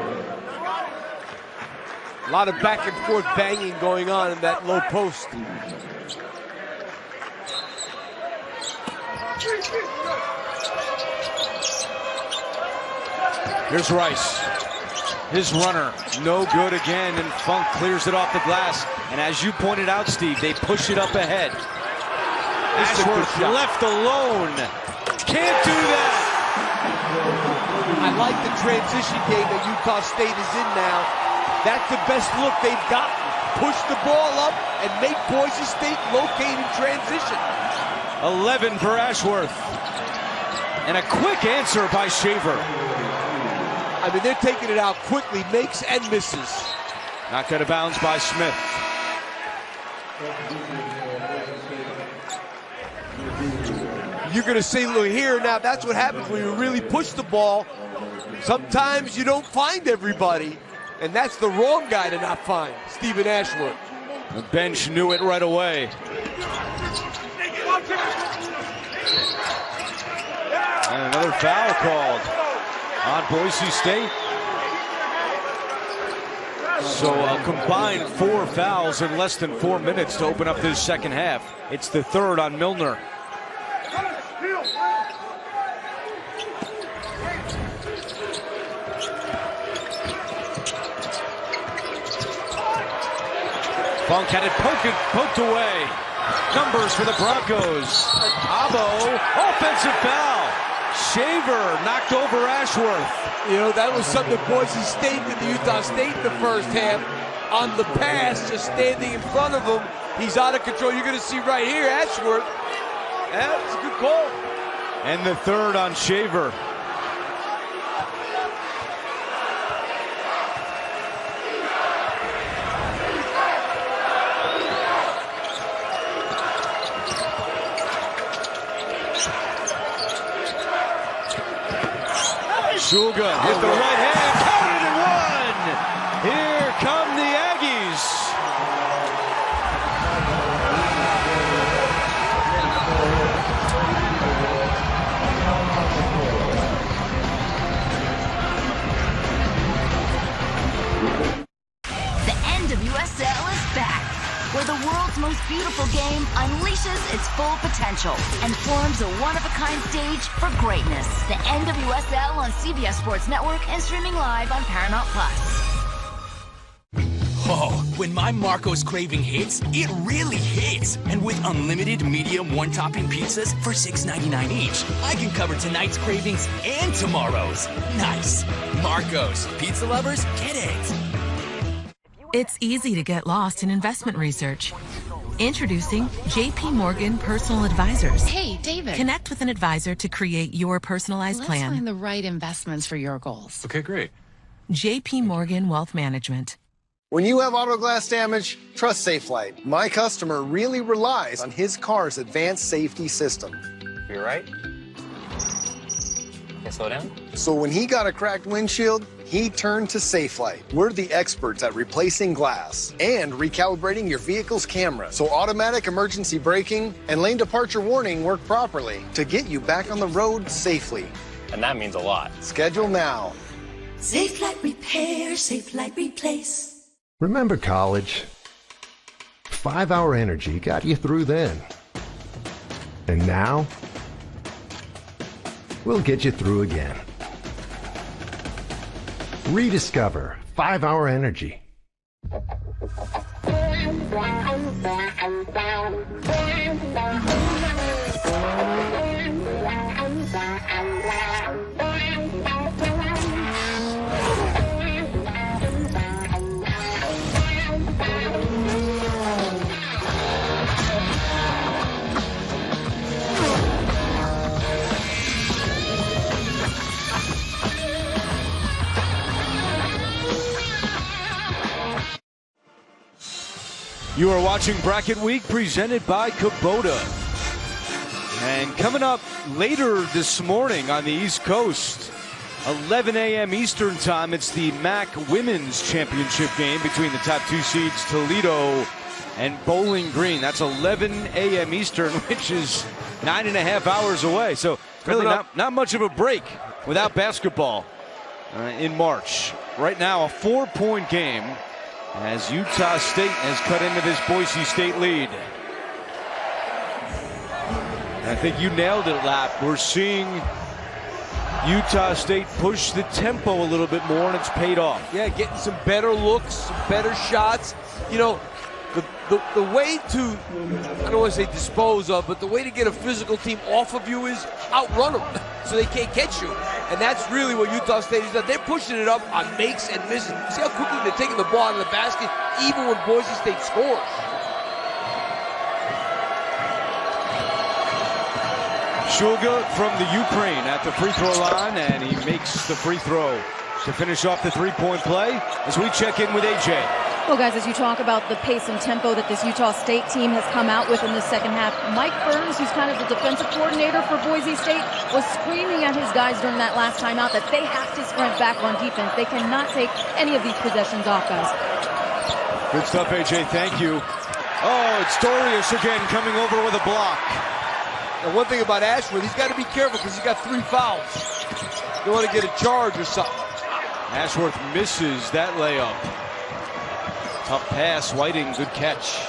A lot of back and forth banging going on in that low post. Here's Rice. His runner, no good again, and Funk clears it off the glass. And as you pointed out, Steve, they push it up ahead. Ashworth left alone. Can't do that. I like the transition game that Utah State is in now. That's the best look they've gotten. Push the ball up and make Boise State locate in transition. 11 for Ashworth. And a quick answer by Shaver. I mean, they're taking it out quickly, makes and misses. Knocked out of bounds by Smith. You're going to say, look here, now that's what happens when you really push the ball. Sometimes you don't find everybody, and that's the wrong guy to not find, Stephen Ashworth. The bench knew it right away. And another foul called on Boise State. So a combined 4 fouls in less than 4 minutes to open up this second half. It's the third on Milner. Funk had it poked away. Numbers for the Broncos. Abo, offensive foul. Shaver knocked over Ashworth. You know, that was something that Boise State did to Utah State in the first half. On the pass, just standing in front of him. He's out of control. You're going to see right here, Ashworth. That's a good call. And the third on Shaver. Suga with the right hand, counted and one. Here come the Aggies. The NWSL is back, where the world's most beautiful game unleashes its full potential and forms a one-of-a-kind stage for greatness. The NWSL on CBS Sports Network and streaming live on Paramount+. Oh, when my Marco's craving hits, it really hits. And with unlimited medium one-topping pizzas for $6.99 each, I can cover tonight's cravings and tomorrow's. Nice. Marco's. Pizza lovers, get it. It's easy to get lost in investment research. Introducing JP Morgan Personal Advisors. Hey, David. Connect with an advisor to create your personalized plan. Let's find the right investments for your goals. Okay, great. JP Morgan Wealth Management. When you have auto glass damage, trust Safelite. My customer really relies on his car's advanced safety system. You're right. Okay, slow down. So when he got a cracked windshield, he turned to Safelite. We're the experts at replacing glass and recalibrating your vehicle's camera so automatic emergency braking and lane departure warning work properly to get you back on the road safely. And that means a lot. Schedule now. Safelite Repair, Safelite Replace. Remember college? 5-hour energy got you through then. And now, we'll get you through again. Rediscover 5-hour energy. You are watching Bracket Week presented by Kubota. And coming up later this morning on the East Coast, 11 a.m. Eastern time, it's the MAC Women's Championship game between the top two seeds Toledo and Bowling Green. That's 11 a.m. Eastern, which is 9.5 hours away. So really not much of a break without basketball in March. Right now, a 4-point game as Utah State has cut into this Boise State lead. I think you nailed it, Lap. We're seeing Utah State push the tempo a little bit more, and it's paid off. Yeah, getting some better looks, some better shots. You know, the way to, I don't want to say dispose of, but the way to get a physical team off of you is outrun them so they can't catch you. And that's really what Utah State has done. They're pushing it up on makes and misses. See how quickly they're taking the ball out of the basket, even when Boise State scores. Shulga from the Ukraine at the free throw line, and he makes the free throw to finish off the three-point play as we check in with AJ. Well, guys, as you talk about the pace and tempo that this Utah State team has come out with in the second half, Mike Burns, who's kind of the defensive coordinator for Boise State, was screaming at his guys during that last timeout that they have to sprint back on defense. They cannot take any of these possessions off, guys. Good stuff, AJ. Thank you. Oh, it's Dorius again coming over with a block. And one thing about Ashworth, he's got to be careful because he's got 3 fouls. You want to get a charge or something. Ashworth misses that layup. Tough pass, Whiting, good catch.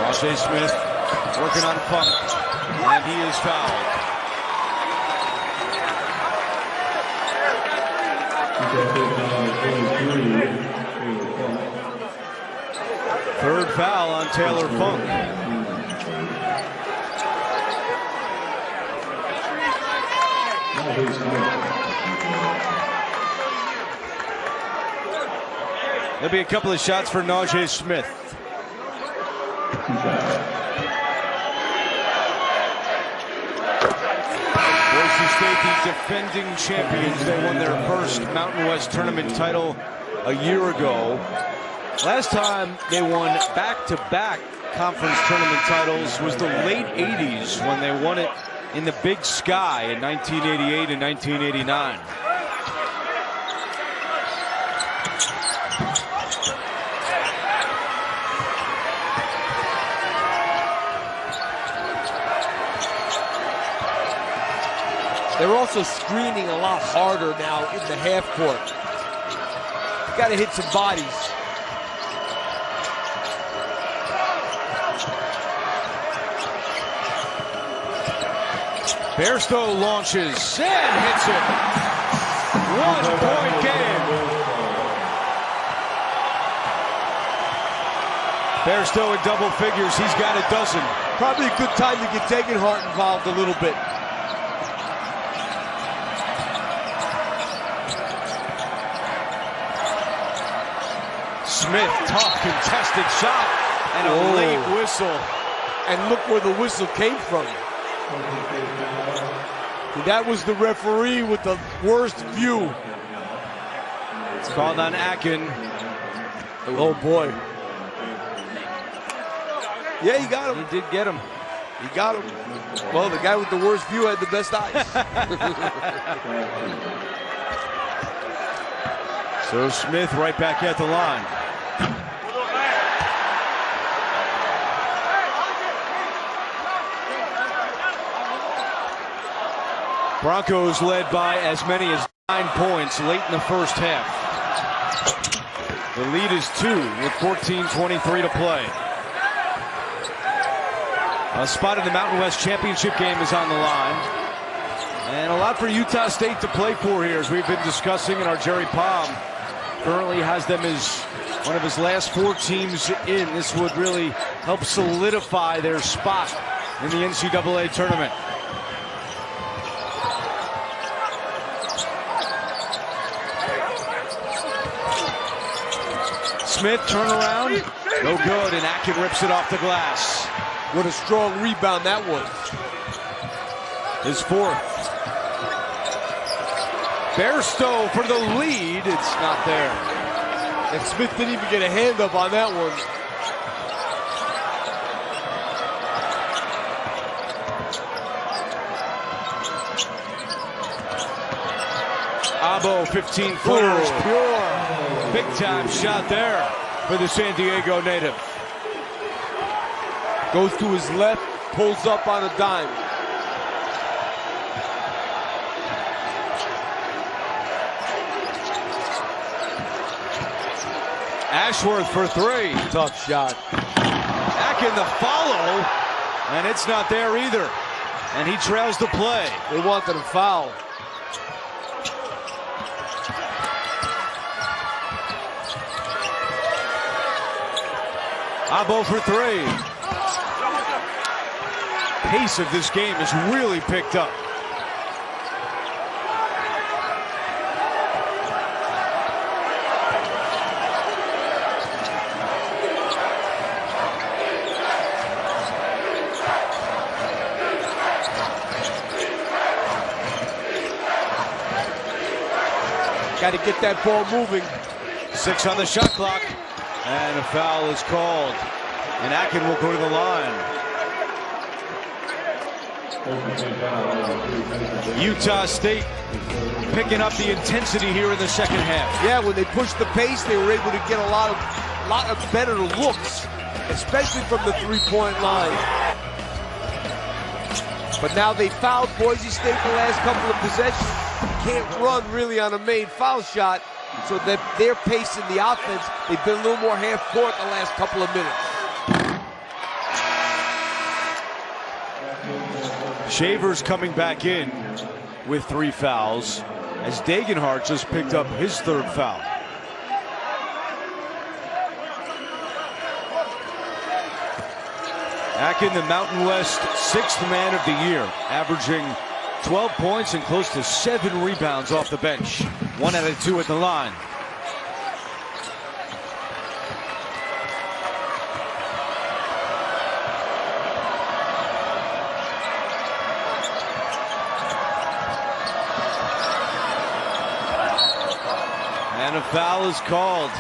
Rajay Smith working on Funk, and he is fouled. Third foul on Taylor Funk. There'll be a couple of shots for Najee Smith. Boise State, the defending champions. They won their first Mountain West tournament title a year ago. Last time they won back-to-back conference tournament titles was the late 80s when they won it in the Big Sky in 1988 and 1989. They're also screening a lot harder now in the half court. Got to hit some bodies. Bairstow launches and hits it. 1-point game. Bairstow in double figures. He's got a dozen. Probably a good time to get Degenhart involved a little bit. Smith, tough contested shot and a late whistle. And look where the whistle came from. That was the referee with the worst view. It's called on Akin. Oh boy. Yeah, he got him. He did get him. He got him. Well, the guy with the worst view had the best eyes. So Smith right back at the line. Broncos led by as many as 9 points late in the first half. The lead is 2 with 14:23 to play. A spot in the Mountain West Championship game is on the line. And a lot for Utah State to play for here, as we've been discussing, and our Jerry Palm currently has them as one of his last 4 teams in. This would really help solidify their spot in the NCAA tournament. Smith turnaround, no good, and Akin rips it off the glass. What a strong rebound that was. His 4th. Bairstow for the lead. It's not there. And Smith didn't even get a hand up on that one. Abo, 15-footers, pure. Big-time shot there for the San Diego native. Goes to his left, pulls up on a dime. Ashworth for three. Tough shot. Akin the follow, and it's not there either. And he trails the play. They wanted a foul. Abo for three. Pace of this game has really picked up. Got to get that ball moving. 6 on the shot clock. And a foul is called. And Akin will go to the line. Utah State picking up the intensity here in the second half. Yeah, when they pushed the pace, they were able to get a lot of better looks, especially from the three-point line. But now they fouled Boise State the last couple of possessions. Can't run really on a made foul shot, so that their pace in the offense, they've been a little more half-court the last couple of minutes. Shaver's coming back in with 3 fouls as Degenhardt just picked up his 3rd foul. Akin, the Mountain West 6th man of the year, averaging 12 points and close to 7 rebounds off the bench. 1 out of 2 at the line. And a foul is called.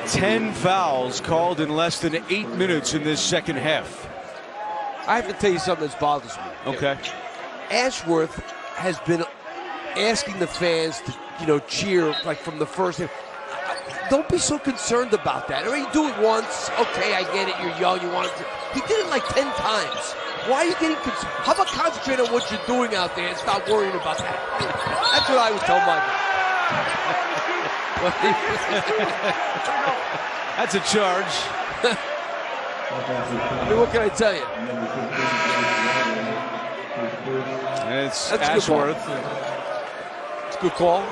10 fouls called in less than 8 minutes in this second half. I have to tell you something that bothers me. Okay. Ashworth has been asking the fans to, cheer like from the first half. Don't be so concerned about that. I mean, you do it once. Okay, I get it. You're young. You want to. He did it like 10 times. Why are you getting concerned? How about concentrate on what you're doing out there and stop worrying about that? That's what I would tell my man. That's a charge. I mean, what can I tell you? It's Ashworth. It's a good call.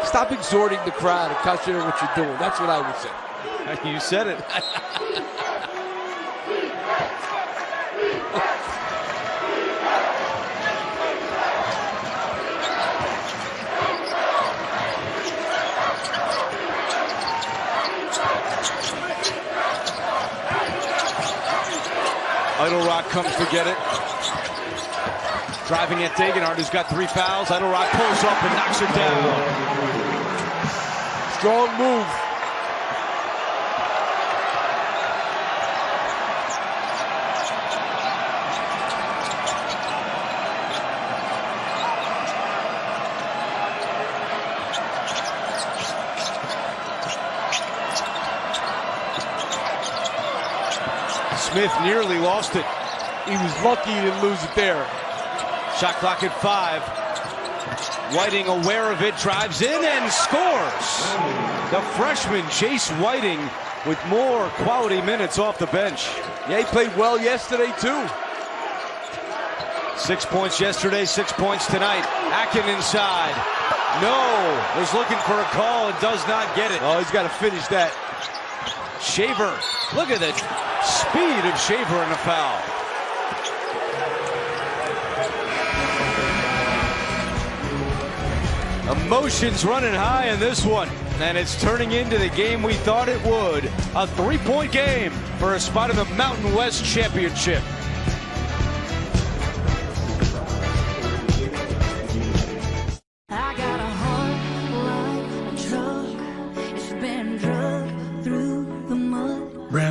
Stop exhorting the crowd and concentrate on what you're doing. That's what I would say. You said it. Idle Rock comes to get it. Driving at Degenhardt, who's got 3 fouls. Idle Rock pulls up and knocks it down. Strong move. Smith nearly lost it. He was lucky he didn't lose it there. Shot clock at 5. Whiting, aware of it, drives in and scores. The freshman Chase Whiting with more quality minutes off the bench. Yeah, he played well yesterday too. 6 points yesterday, 6 points tonight. Akin inside. No, was looking for a call and does not get it. Oh, he's got to finish that. Shaver, look at the speed of Shaver in a foul. Emotions running high in this one, and it's turning into the game we thought it would. A 3-point game for a spot in the Mountain West Championship.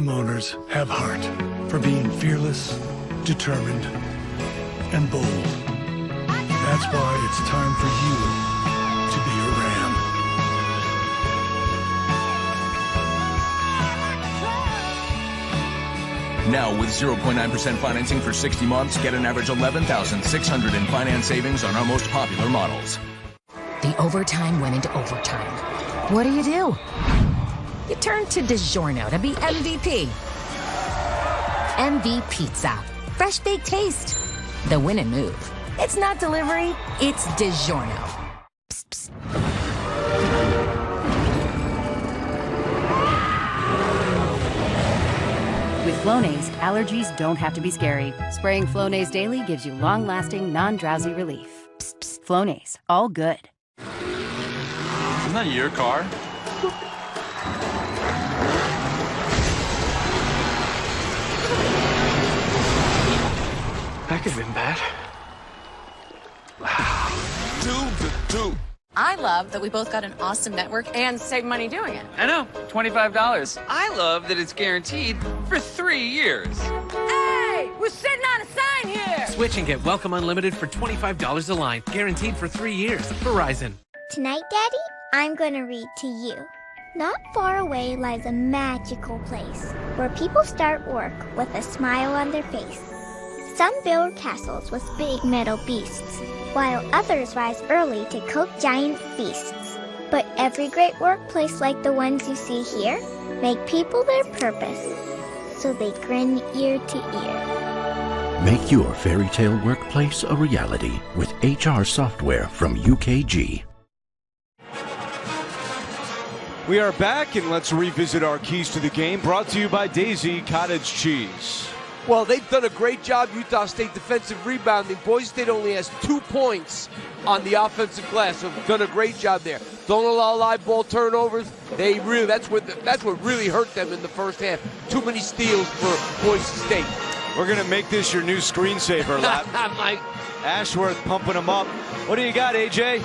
Ram owners have heart for being fearless, determined, and bold. That's why it's time for you to be a Ram. Now with 0.9% financing for 60 months, get an average $11,600 in finance savings on our most popular models. The overtime went into overtime. What do? You turn to DiGiorno to be MVP. MV Pizza. Fresh baked taste. The win and move. It's not delivery, it's DiGiorno. Psst, psst. With Flonase, allergies don't have to be scary. Spraying Flonase daily gives you long-lasting, non-drowsy relief. Psst, psst. Flonase, all good. Isn't that your car? That could have been bad. I love that we both got an awesome network and saved money doing it. I know, $25. I love that it's guaranteed for 3 years. Hey, we're sitting on a sign here. Switch and get Welcome Unlimited for $25 a line, guaranteed for 3 years. Verizon. Tonight, Daddy, I'm going to read to you. Not far away lies a magical place where people start work with a smile on their face. Some build castles with big metal beasts, while others rise early to cook giant feasts. But every great workplace like the ones you see here make people their purpose, so they grin ear to ear. Make your fairy tale workplace a reality with HR software from UKG. We are back, and let's revisit our keys to the game, brought to you by Daisy Cottage Cheese. Well, they've done a great job, Utah State defensive rebounding. Boise State only has 2 points on the offensive glass, so they've done a great job there. Don't allow live ball turnovers. That's what really hurt them in the first half. Too many steals for Boise State. We're going to make this your new screensaver, Lap. Ashworth pumping them up. What do you got, AJ?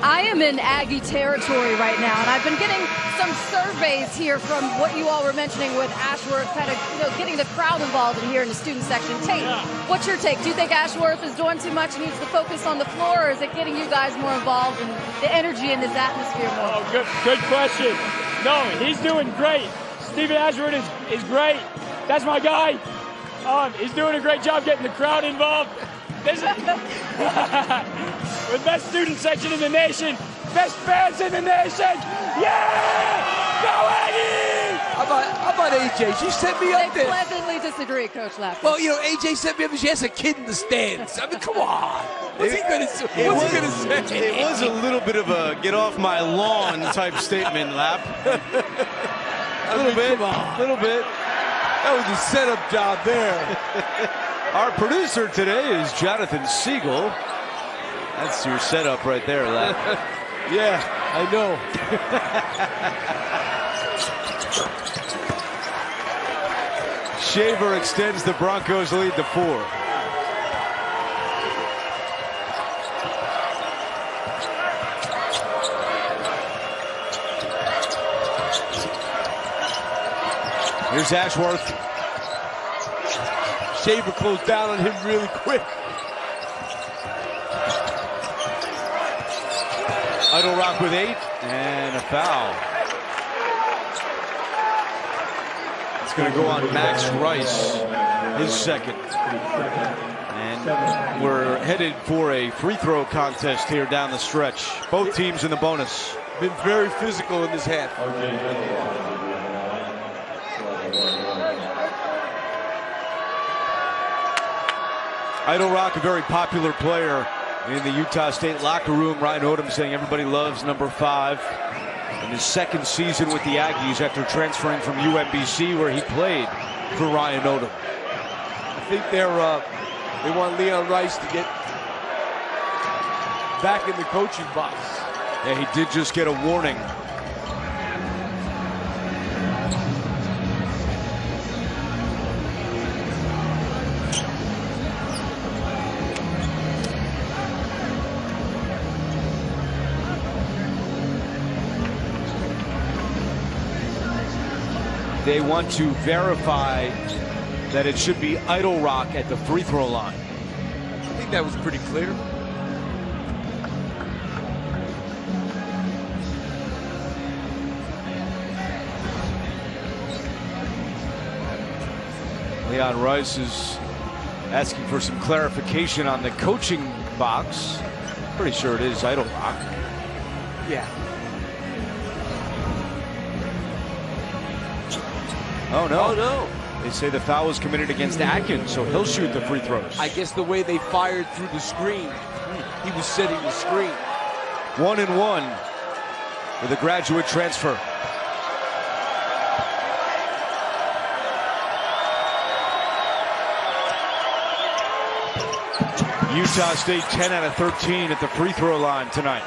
I am in Aggie territory right now, and I've been getting some surveys here from what you all were mentioning with Ashworth, kind of getting the crowd involved in here in the student section. Tate, what's your take? Do you think Ashworth is doing too much and needs to focus on the floor, or is it getting you guys more involved in the energy in this atmosphere more? Oh, good question. No, he's doing great. Stephen Ashworth is great. That's my guy. He's doing a great job getting the crowd involved. This is the best student section in the nation, best fans in the nation. Yeah! Go Aggies! How about AJ? She sent me up there. I pleasantly disagree, Coach Lapp. Well, AJ sent me up and she has a kid in the stands. I mean, come on. What's he going to say? It was a little bit of a get off my lawn type statement, Lap. A little bit. That was a setup job there. Our producer today is Jonathan Siegel. That's your setup right there, Lap. Yeah, I know. Shaver extends the Broncos' lead to 4. Here's Ashworth. Shaver closed down on him really quick. Idle Rock with 8 and a foul. It's going to go on Max Rice, his second. And we're headed for a free throw contest here down the stretch. Both teams in the bonus. Been very physical in this half. Idle Rock, a very popular player in the Utah State locker room. Ryan Odom saying everybody loves number 5. In his second season with the Aggies after transferring from UMBC, where he played for Ryan Odom. I think they want Leon Rice to get back in the coaching box. Yeah, he did just get a warning. they want to verify that it should be Idle Rock at the free throw line. I think that was pretty clear. Leon Rice is asking for some clarification on the coaching box. Pretty sure it is Idle Rock. Yeah. Oh, no. Oh, no. They say the foul was committed against Atkins, so he'll shoot the free throws. I guess the way they fired through the screen, he was setting the screen. 1-1 with a graduate transfer. Utah State 10 out of 13 at the free throw line tonight.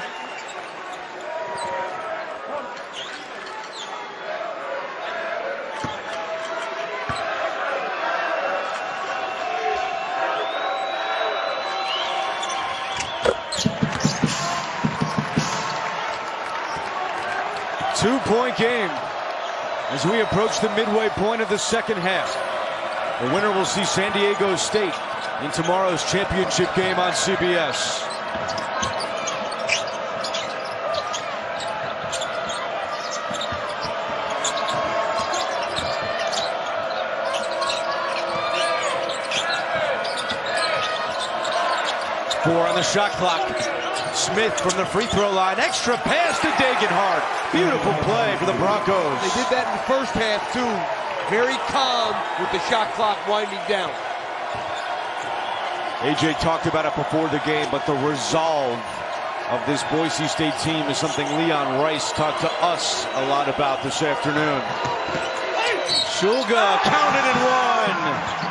Two-point game as we approach the midway point of the second half. The winner will see San Diego State in tomorrow's championship game on CBS. Four on the shot clock. Smith from the free throw line. Extra pass to Degenhardt. Beautiful play for the Broncos. They did that in the first half, too. Very calm with the shot clock winding down. AJ talked about it before the game, but the resolve of this Boise State team is something Leon Rice talked to us a lot about this afternoon. Shulga counted and one.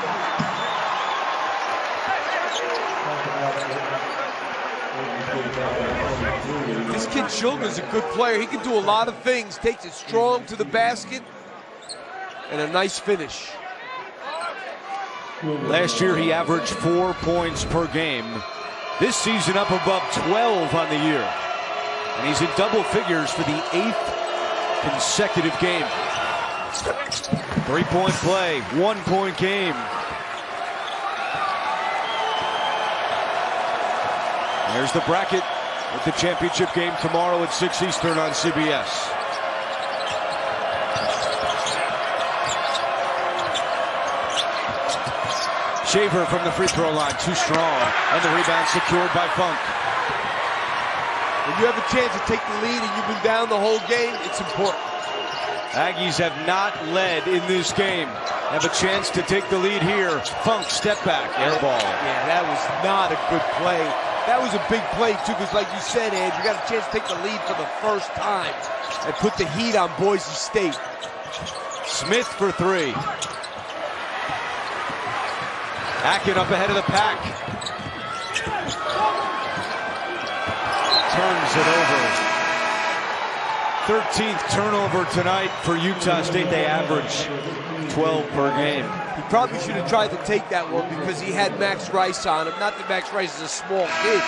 This kid Shulga's a good player. He can do a lot of things. Takes it strong to the basket. And a nice finish. Last year he averaged 4 points per game. This season up above 12 on the year. And he's in double figures for the 8th consecutive game. 3-point play, 1-point game. There's the bracket with the championship game tomorrow at 6 Eastern on CBS. Shaver from the free throw line, too strong, and the rebound secured by Funk. When you have a chance to take the lead and you've been down the whole game, it's important. Aggies have not led in this game. Have a chance to take the lead here. Funk, step back, air ball. Yeah, that was not a good play. That was a big play, too, because like you said, Ed, you got a chance to take the lead for the first time and put the heat on Boise State. Smith for three. Akin up ahead of the pack. Turns it over. 13th turnover tonight for Utah State. They average 12 per game. He probably should have tried to take that one because he had Max Rice on him. Not that Max Rice is a small kid,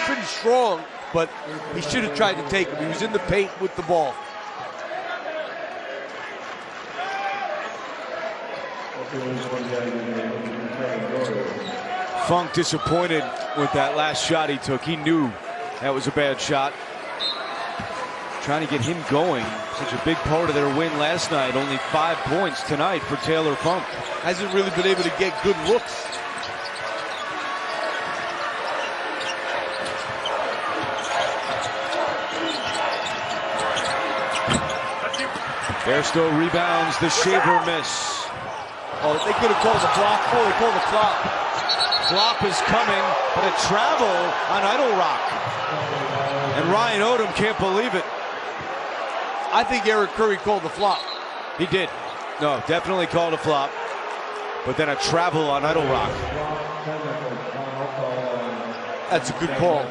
pretty strong, but he should have tried to take him. He was in the paint with the ball. Funk disappointed with that last shot he took. He knew that was a bad shot. Trying to get him going. Such a big part of their win last night. Only 5 points tonight for Taylor Funk. Hasn't really been able to get good looks. Bairstow rebounds, the Shaver miss. Oh, they could have called the block. Oh, they called the flop. Flop is coming, but a travel on Idle Rock. And Ryan Odom can't believe it. I think Eric Curry called the flop. He did. No, definitely called a flop. But then a travel on Idle Rock. That's a good call.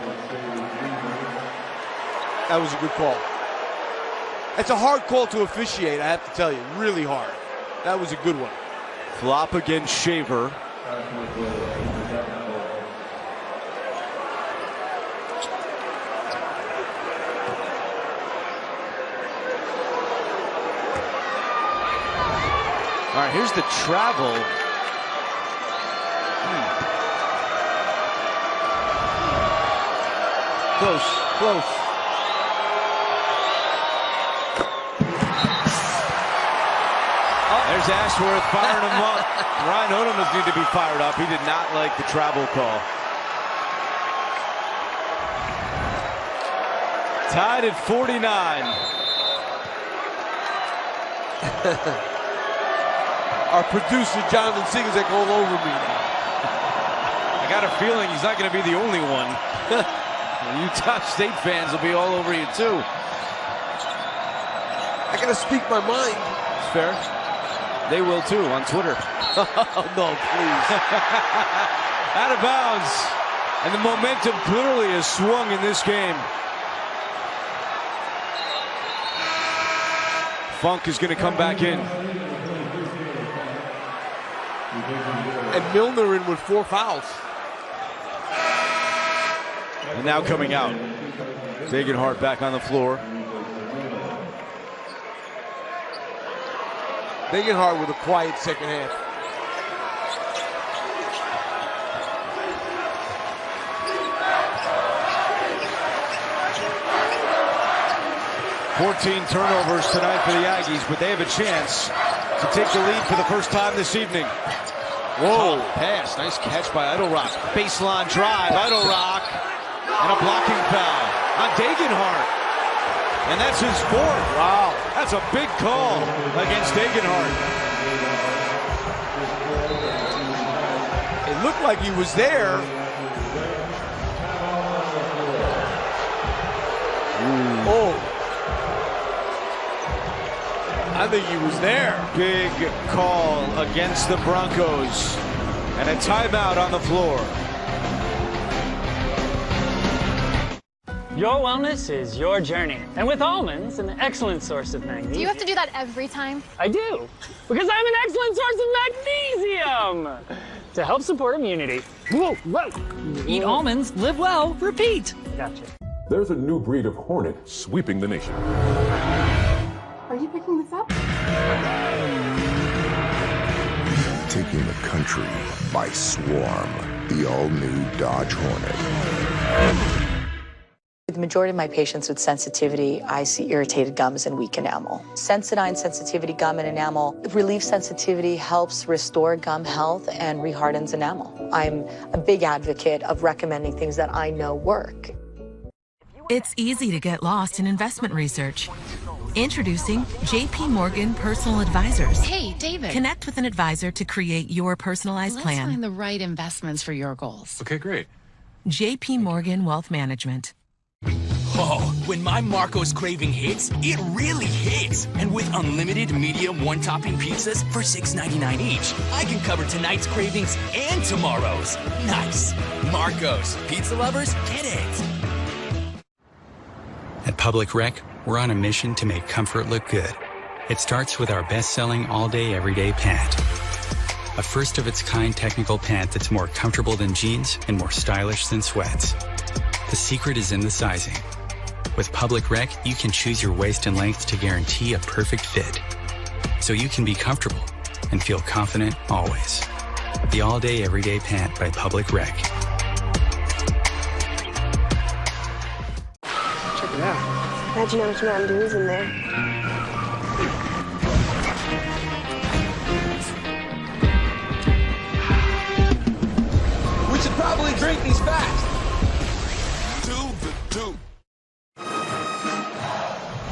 That was a good call. It's a hard call to officiate, I have to tell you. Really hard. That was a good one. Flop against Shaver. All right, here's the travel. Close. There's Ashworth firing him up. Ryan Odom must need to be fired up. He did not like the travel call. Tied at 49. Our producer, Jonathan Single's like all over me now. I got a feeling he's not going to be the only one. Utah State fans will be all over you, too. I got to speak my mind. It's fair. They will, too, on Twitter. Oh, no, please. Out of bounds. And the momentum clearly has swung in this game. Funk is going to come back in. And Milner in with 4 fouls. And now coming out. Degenhart back on the floor. Degenhart with a quiet second half. $14 turnovers tonight for the Aggies, but they have a chance to take the lead for the first time this evening. Whoa, pass, nice catch by Idlerock. Baseline drive, Idlerock, and a blocking foul on Degenhart. And that's his 4th. Wow, that's a big call against Degenhart. It looked like he was there. Oh. I think he was there. Big call against the Broncos. And a timeout on the floor. Your wellness is your journey. And with almonds, an excellent source of magnesium. Do you have to do that every time? I do. Because I'm an excellent source of magnesium to help support immunity. Whoa. Eat almonds, live well, repeat. Gotcha. There's a new breed of hornet sweeping the nation. Are you picking this up? Taking the country by storm. The all-new Dodge Hornet. The majority of my patients with sensitivity, I see irritated gums and weak enamel. Sensodyne sensitivity gum and enamel relieves sensitivity, helps restore gum health, and rehardens enamel. I'm a big advocate of recommending things that I know work. It's easy to get lost in investment research. Introducing JP Morgan Personal Advisors. Hey, David. Connect with an advisor to create your personalized plan. Let's find the right investments for your goals. Okay, great. JP Morgan Wealth Management. Oh, when my Marco's craving hits, it really hits. And with unlimited medium one-topping pizzas for $6.99 each, I can cover tonight's cravings and tomorrow's. Nice. Marco's. Pizza lovers, get it. At Public Rec, we're on a mission to make comfort look good. It starts with our best-selling all-day, everyday pant. A first-of-its-kind technical pant that's more comfortable than jeans and more stylish than sweats. The secret is in the sizing. With Public Rec, you can choose your waist and length to guarantee a perfect fit. So you can be comfortable and feel confident always. The all-day, everyday pant by Public Rec. Check it out. Imagine how much Mountain Dew is in there. We should probably drink these fast.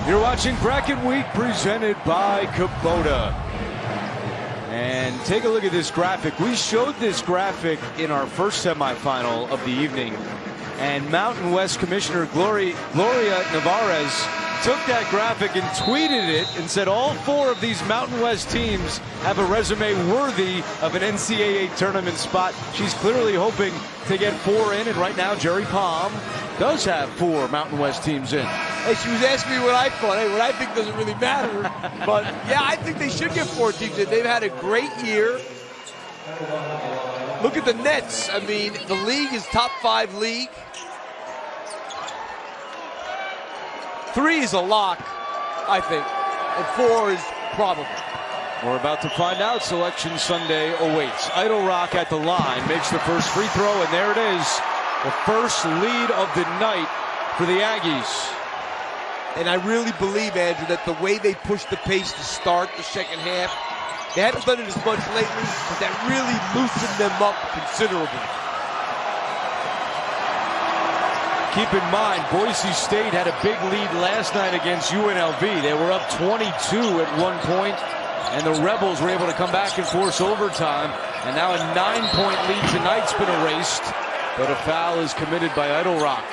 You're watching Bracket Week presented by Kubota. And take a look at this graphic. We showed this graphic in our first semifinal of the evening. And Mountain West Commissioner Gloria Navarez took that graphic and tweeted it and said all 4 of these Mountain West teams have a resume worthy of an NCAA tournament spot. She's clearly hoping to get 4 in, and right now Jerry Palm does have 4 Mountain West teams in. Hey, she was asking me what I thought. Hey, what I think doesn't really matter. But, yeah, I think they should get 4 teams in. They've had a great year. Look at the Nets. I mean, the league is top 5 league. 3 is a lock, I think, and 4 is probable. We're about to find out. Selection Sunday awaits. Idle Rock at the line makes the first free throw, and there it is. The first lead of the night for the Aggies. And I really believe, Andrew, that the way they pushed the pace to start the second half, they haven't done it as much lately, but that really loosened them up considerably. Keep in mind, Boise State had a big lead last night against UNLV. They were up 22 at one point, and the Rebels were able to come back and force overtime. And now a 9-point lead tonight's been erased, but a foul is committed by Idle Rock.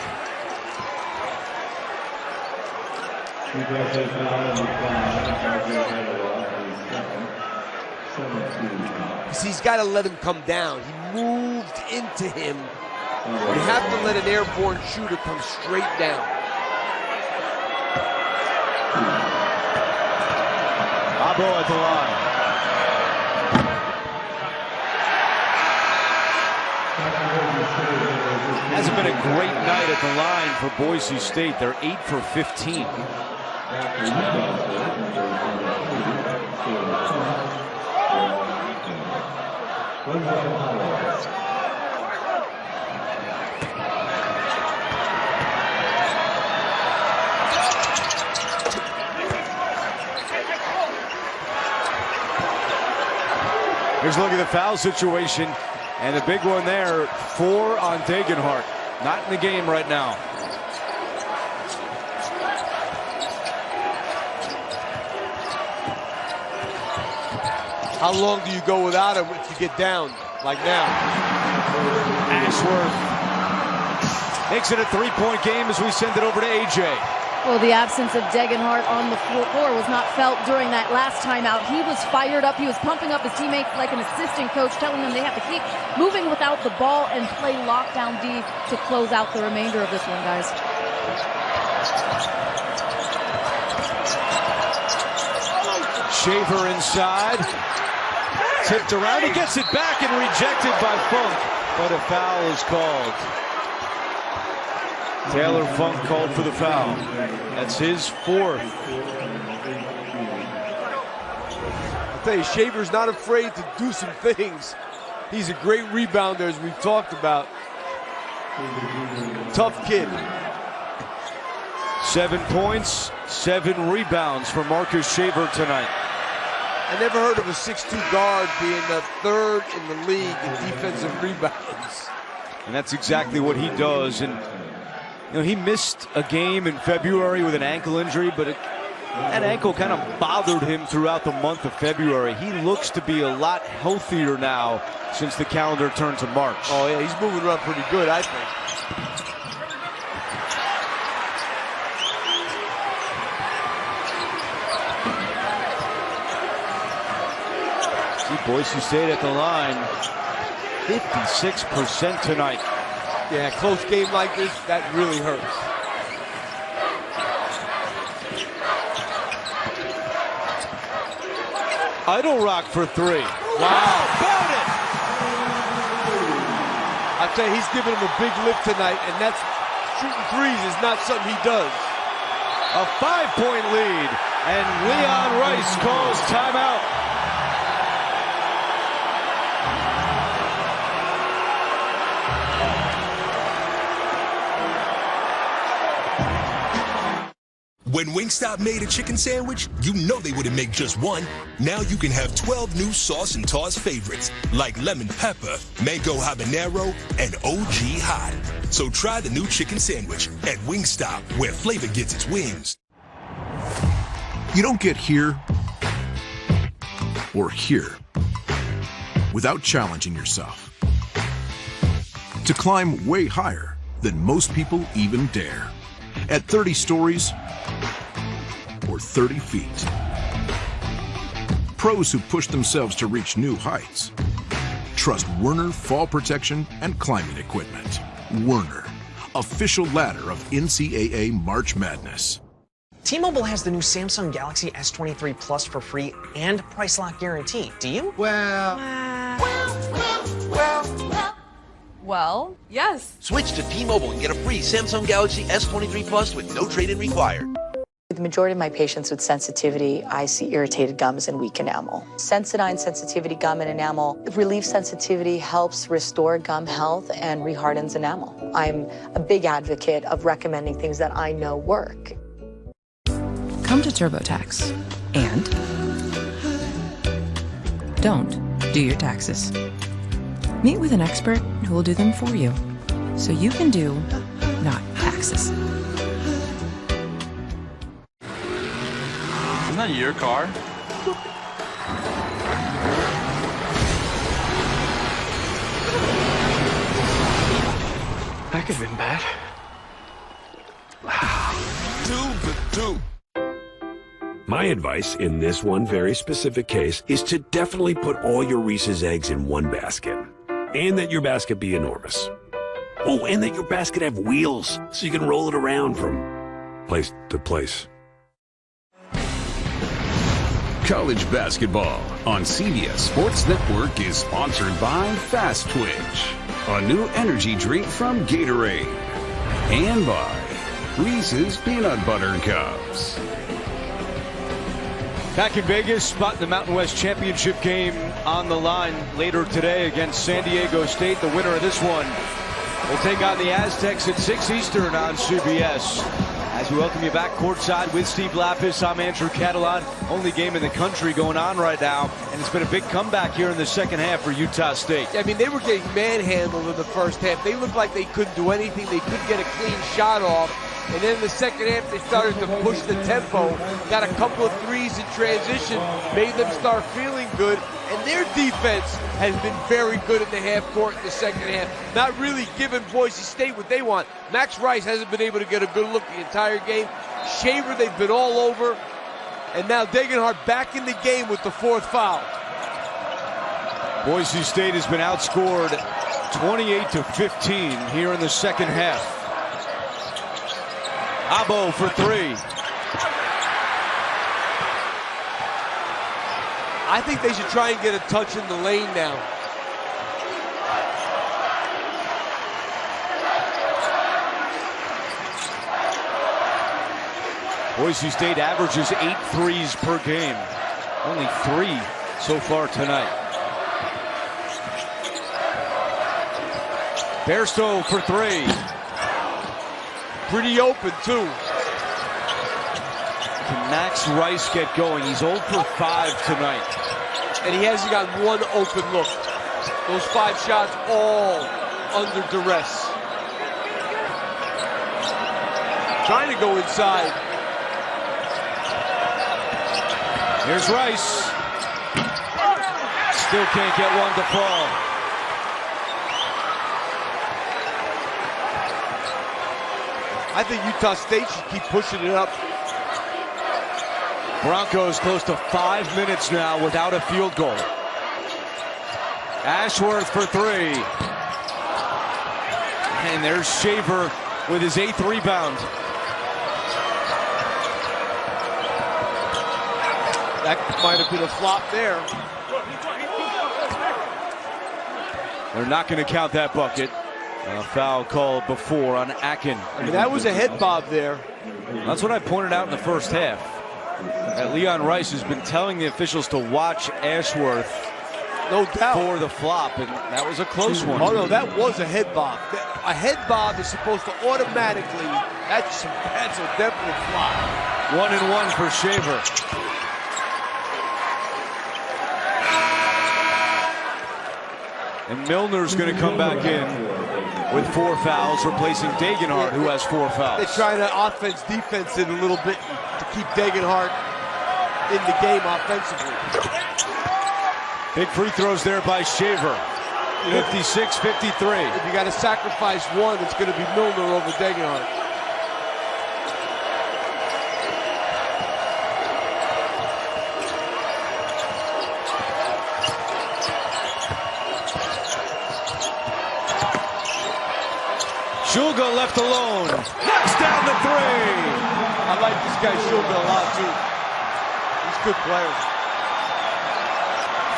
He's got to let him come down. He moved into him. You have to let an airborne shooter come straight down. Abo at the line. Hasn't been a great night at the line for Boise State. They're 8 for 15. Here's a look at the foul situation, and the big one there, 4 on Degenhart. Not in the game right now. How long do you go without him if you get down, like now? Ashworth makes it a 3-point game as we send it over to AJ. Well, the absence of Degenhart on the floor was not felt during that last timeout. He was fired up. He was pumping up his teammates like an assistant coach, telling them they have to keep moving without the ball and play lockdown D to close out the remainder of this one, guys. Shaver inside. Tipped around. He gets it back and rejected by Funk, but a foul is called. Taylor Funk called for the foul. That's his 4th. I'll tell you, Shaver's not afraid to do some things. He's a great rebounder, as we've talked about. Tough kid. 7 points, 7 rebounds for Marcus Shaver tonight. I never heard of a 6'2" guard being the 3rd in the league in defensive rebounds. And that's exactly what he does. And you know, he missed a game in February with an ankle injury, but that ankle kind of bothered him throughout the month of February. He looks to be a lot healthier now since the calendar turned to March. Oh, yeah, he's moving around pretty good, I think. See Boise State at the line, 56% tonight. Yeah, close game like this, that really hurts. Idle Rock for 3. Wow. About it! I tell you, he's giving him a big lift tonight, and that's shooting threes is not something he does. A 5-point lead, and Leon Rice calls timeout. When Wingstop made a chicken sandwich, you know they wouldn't make just one. Now you can have 12 new sauce and toss favorites, like lemon pepper, mango habanero, and OG hot. So try the new chicken sandwich at Wingstop, where flavor gets its wings. You don't get here or here without challenging yourself to climb way higher than most people even dare. At 30 stories or 30 feet. Pros who push themselves to reach new heights trust Werner Fall Protection and Climbing Equipment. Werner, official ladder of NCAA March Madness. T-Mobile has the new Samsung Galaxy S23 Plus for free and price lock guarantee. Do you? Well, yes. Switch to T-Mobile and get a free Samsung Galaxy S23 Plus with no trade-in required. The majority of my patients with sensitivity, I see irritated gums and weak enamel. Sensodyne sensitivity gum and enamel relieves sensitivity, helps restore gum health, and rehardens enamel. I'm a big advocate of recommending things that I know work. Come to TurboTax and don't do your taxes. Meet with an expert who will do them for you, so you can do not taxes. Isn't that your car? That could have been bad. My advice in this one very specific case is to definitely put all your Reese's eggs in one basket. And that your basket be enormous. Oh, and that your basket have wheels so you can roll it around from place to place. College basketball on CBS Sports Network is sponsored by Fast Twitch, a new energy drink from Gatorade, and by Reese's Peanut Butter Cups. Back in Vegas, spot the Mountain West Championship game on the line later today against San Diego State. The winner of this one will take on the Aztecs at 6 Eastern on CBS. As we welcome you back courtside with Steve Lapis, I'm Andrew Catalan. Only game in the country going on right now, and it's been a big comeback here in the second half for Utah State. I mean, they were getting manhandled in the first half. They looked like they couldn't do anything. They couldn't get a clean shot off. And then in the second half, they started to push the tempo, got a couple of threes in transition, made them start feeling good. And their defense has been very good in the half court in the second half, not really giving Boise State what they want. Max Rice hasn't been able to get a good look the entire game. Shaver, they've been all over. And now Degenhardt back in the game with the fourth foul. Boise State has been outscored 28-15 here in the second half. Abo for three. I think they should try and get a touch in the lane now. Boise State averages 8 threes per game. Only 3 so far tonight. Bairstow for three. Pretty open, too. Can Max Rice get going? He's 0 for 5 tonight. And he hasn't got one open look. Those 5 shots all under duress. Trying to go inside. Here's Rice. Still can't get one to fall. I think Utah State should keep pushing it up. Broncos close to 5 minutes now without a field goal. Ashworth for three. And there's Shaver with his 8th rebound. That might have been a flop there. They're not going to count that bucket. A foul called before on Akin. I mean, that was a head bob there. That's what I pointed out in the first half. That Leon Rice has been telling the officials to watch Ashworth, no doubt, for the flop, and that was a close one. Oh no, that was a head bob. A head bob is supposed to automatically, that's a definite flop. 1-1 for Shaver. And Milner's going to come back in with 4 fouls, replacing Degenhardt, who has 4 fouls. They're trying to offense-defense it a little bit to keep Degenhardt in the game offensively. Big free throws there by Shaver. 56-53. If you got to sacrifice one, it's going to be Milner over Degenhardt. Shulga left alone. Knocks down the 3. I like this guy Shulga a lot, too. He's a good player.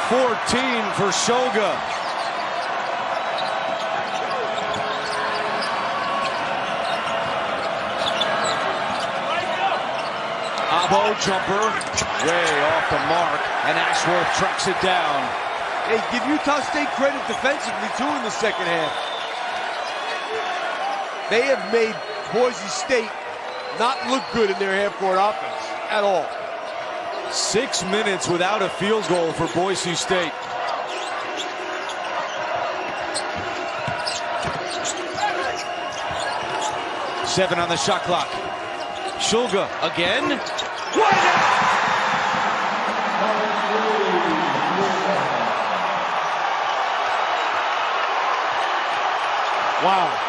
14 for Shulga. Elbow jumper, way off the mark, and Ashworth tracks it down. Hey, give Utah State credit defensively, too, in the second half. They have made Boise State not look good in their half-court offense at all. 6 minutes without a field goal for Boise State. Seven on the shot clock. Shulga again. Wow.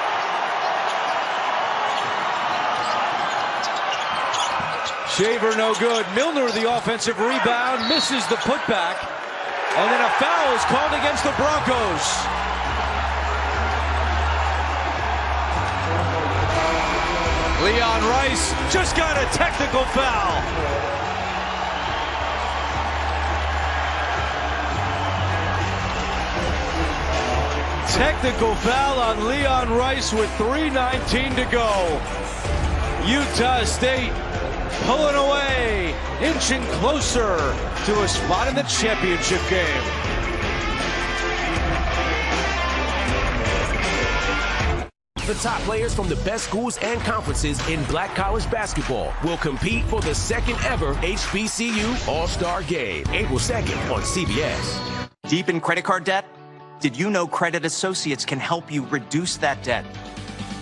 Shaver no good. Milner, the offensive rebound, misses the putback. And then a foul is called against the Broncos. Leon Rice just got a technical foul. Technical foul on Leon Rice with 3:19 to go. Utah State pulling away, inching closer to a spot in the championship game. The top players from the best schools and conferences in black college basketball will compete for the second ever HBCU All-Star Game, April 2nd on CBS. Deep in credit card debt? Did you know Credit Associates can help you reduce that debt?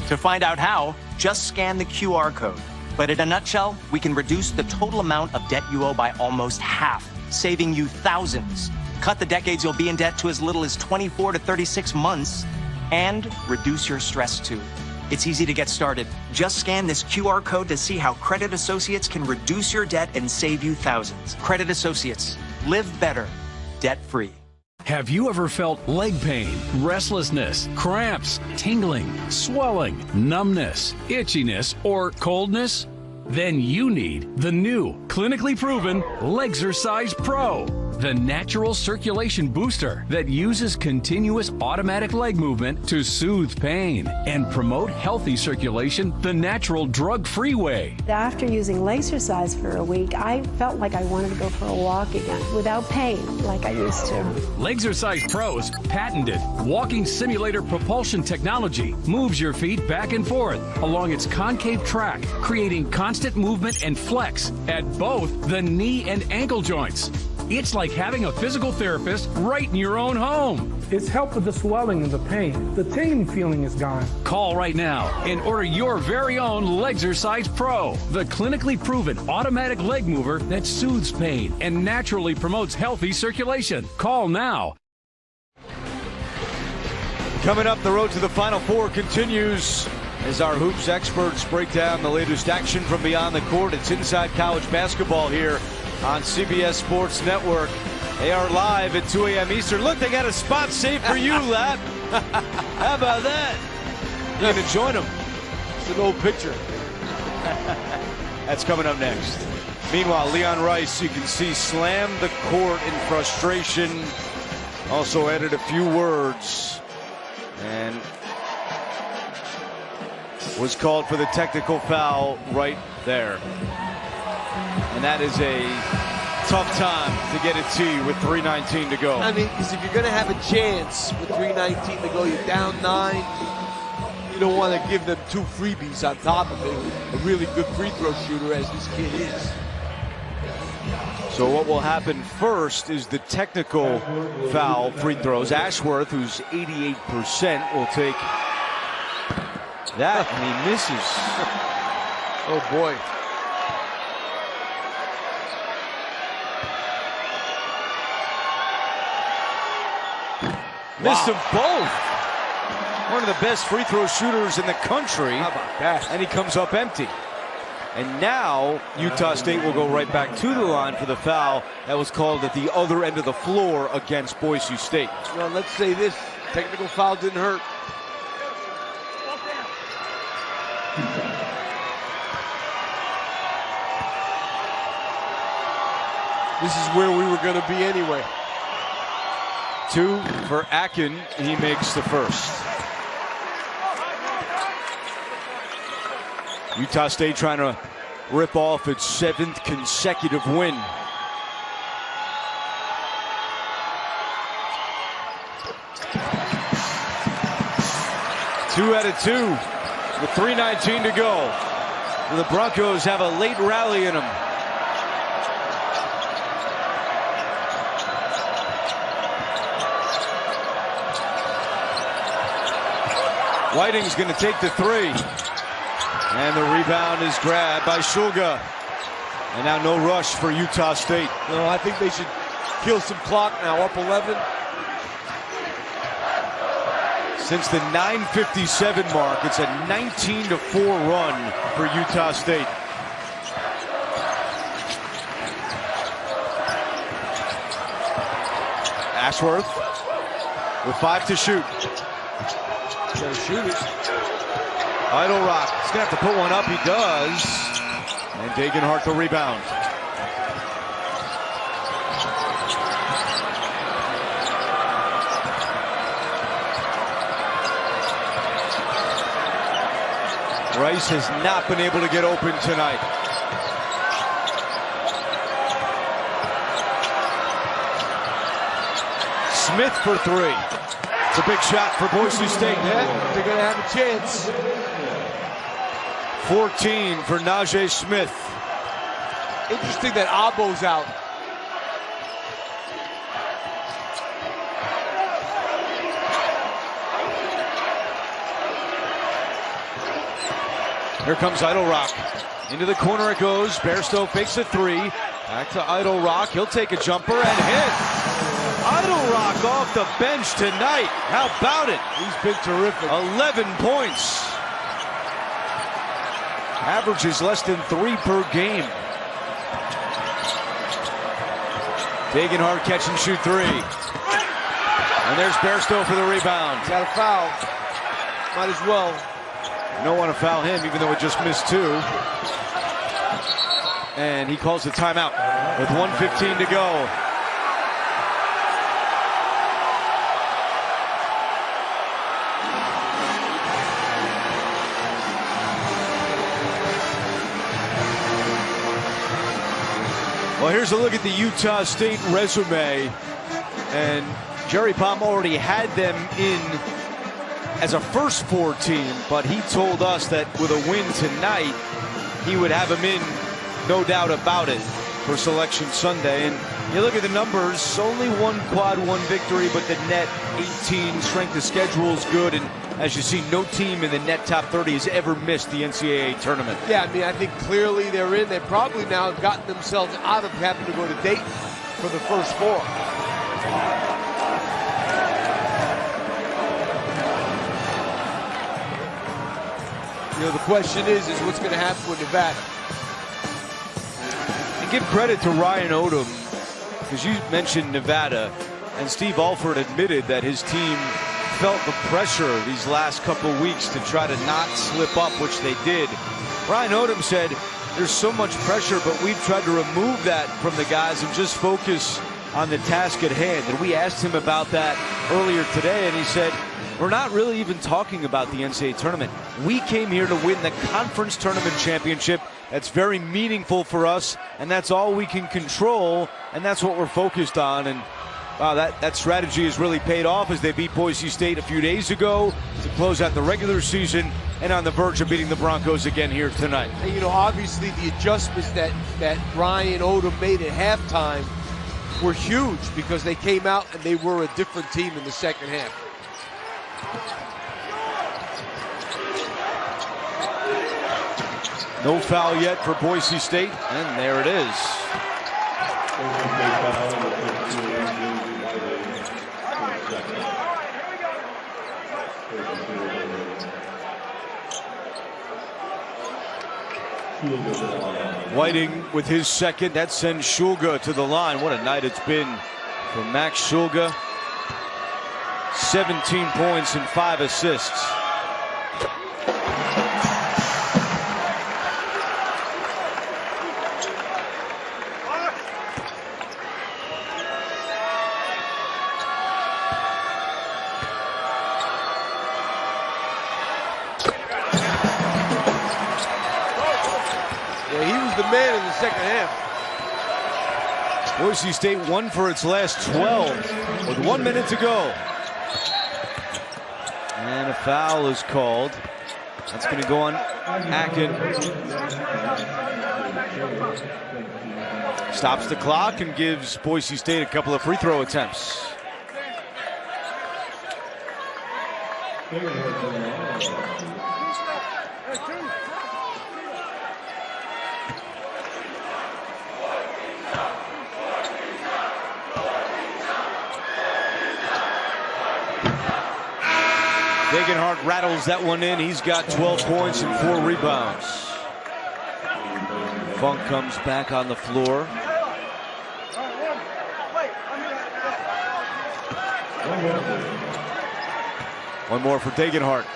To find out how, just scan the QR code. But in a nutshell, we can reduce the total amount of debt you owe by almost half, saving you thousands. Cut the decades you'll be in debt to as little as 24 to 36 months. And reduce your stress too. It's easy to get started. Just scan this QR code to see how Credit Associates can reduce your debt and save you thousands. Credit Associates. Live better. Debt-free. Have you ever felt leg pain, restlessness, cramps, tingling, swelling, numbness, itchiness, or coldness? Then you need the new, clinically proven Legzercise Pro. The natural circulation booster that uses continuous automatic leg movement to soothe pain and promote healthy circulation the natural drug-free way. After using Legzercise for a week, I felt like I wanted to go for a walk again without pain like I used to. Legzercise Pro's patented walking simulator propulsion technology moves your feet back and forth along its concave track, creating constant movement and flex at both the knee and ankle joints. It's like having a physical therapist right in your own home. It's helped with the swelling and the pain. The tingling feeling is gone. Call right now and order your very own Legzercise Pro, the clinically proven automatic leg mover that soothes pain and naturally promotes healthy circulation. Call now. Coming up, the road to the Final Four continues as our hoops experts break down the latest action from beyond the court. It's Inside College Basketball here on CBS Sports Network. They are live at 2 a.m. Eastern. Look, they got a spot saved for you, Lap. How about that? You're going to join them. It's an old picture. That's coming up next. Meanwhile, Leon Rice, you can see, slammed the court in frustration. Also added a few words. And was called for the technical foul right there. And that is a tough time to get it to you with 3:19 to go. I mean, because if you're going to have a chance with 3:19 to go, you're down 9. You don't want to give them 2 freebies on top of it. A really good free throw shooter as this kid is. So what will happen first is the technical foul free throws. Ashworth, who's 88%, will take that, and he misses. Oh, boy. Missed them both. One of the best free throw shooters in the country. How about that? And he comes up empty. And now Utah State will go right back to the line for the foul that was called at the other end of the floor against Boise State. Well, let's say this. Technical foul didn't hurt. This is where we were going to be anyway. 2 for Akin. He makes the first. Utah State trying to rip off its 7th consecutive win. Two out of two with 3:19 to go. The Broncos have a late rally in them. Whiting's going to take the three. And the rebound is grabbed by Shulga. And now no rush for Utah State. No, I think they should kill some clock now, up 11. Since the 9:57 mark, it's a 19-4 run for Utah State. Ashworth with 5 to shoot. Gotta shoot it. Idle Rock. He's gonna have to put one up. He does. And Degenhart the rebound. Rice has not been able to get open tonight. Smith for three. It's a big shot for Boise State. Yeah, they're going to have a chance. 14 for Najee Smith. Interesting that Abo's out. Here comes Idle Rock. Into the corner it goes. Bairstow fakes a three. Back to Idle Rock. He'll take a jumper and hit. Idle Rock off the bench tonight. How about it? He's been terrific. 11 points. Averages less than 3 per game. Degenhart catch and shoot three. And there's Bairstow for the rebound. Got a foul. Might as well. Don't want to foul him, even though it just missed 2. And he calls the timeout with 1:15 to go. Well, here's a look at the Utah State resume. And Jerry Palm already had them in as a first 4 team, but he told us that with a win tonight, he would have them in, no doubt about it, for Selection Sunday. And you look at the numbers, only 1 quad 1 victory, but the net 18, strength of schedule is good, and as you see, no team in the net top 30 has ever missed the NCAA tournament. Yeah, I mean, I think clearly they're in. They probably now have gotten themselves out of having to go to Dayton for the first 4. You know, the question is what's going to happen with Nevada? And give credit to Ryan Odom, because you mentioned Nevada, and Steve Alford admitted that his team felt the pressure these last couple weeks to try to not slip up, which they did. Ryan Odom said, there's so much pressure, but we've tried to remove that from the guys and just focus on the task at hand. And we asked him about that earlier today, and he said, we're not really even talking about the NCAA tournament. We came here to win the conference tournament championship. That's very meaningful for us, and that's all we can control, and that's what we're focused on. And wow, that strategy has really paid off as they beat Boise State a few days ago to close out the regular season, and on the verge of beating the Broncos again here tonight. And you know, obviously the adjustments that Ryan Odom made at halftime were huge, because they came out and they were a different team in the second half. No foul yet for Boise State, and there it is. Whiting with his second. That sends Shulga to the line. What a night it's been for Max Shulga. 17 points and 5 assists. the man in the second half. Boise State won for its last 12 with 1 minute to go. And a foul is called. That's going to go on Akin. Stops the clock and gives Boise State a couple of free throw attempts. Degenhardt rattles that one in. He's got 12 points and 4 rebounds. Funk comes back on the floor. One more for Degenhardt.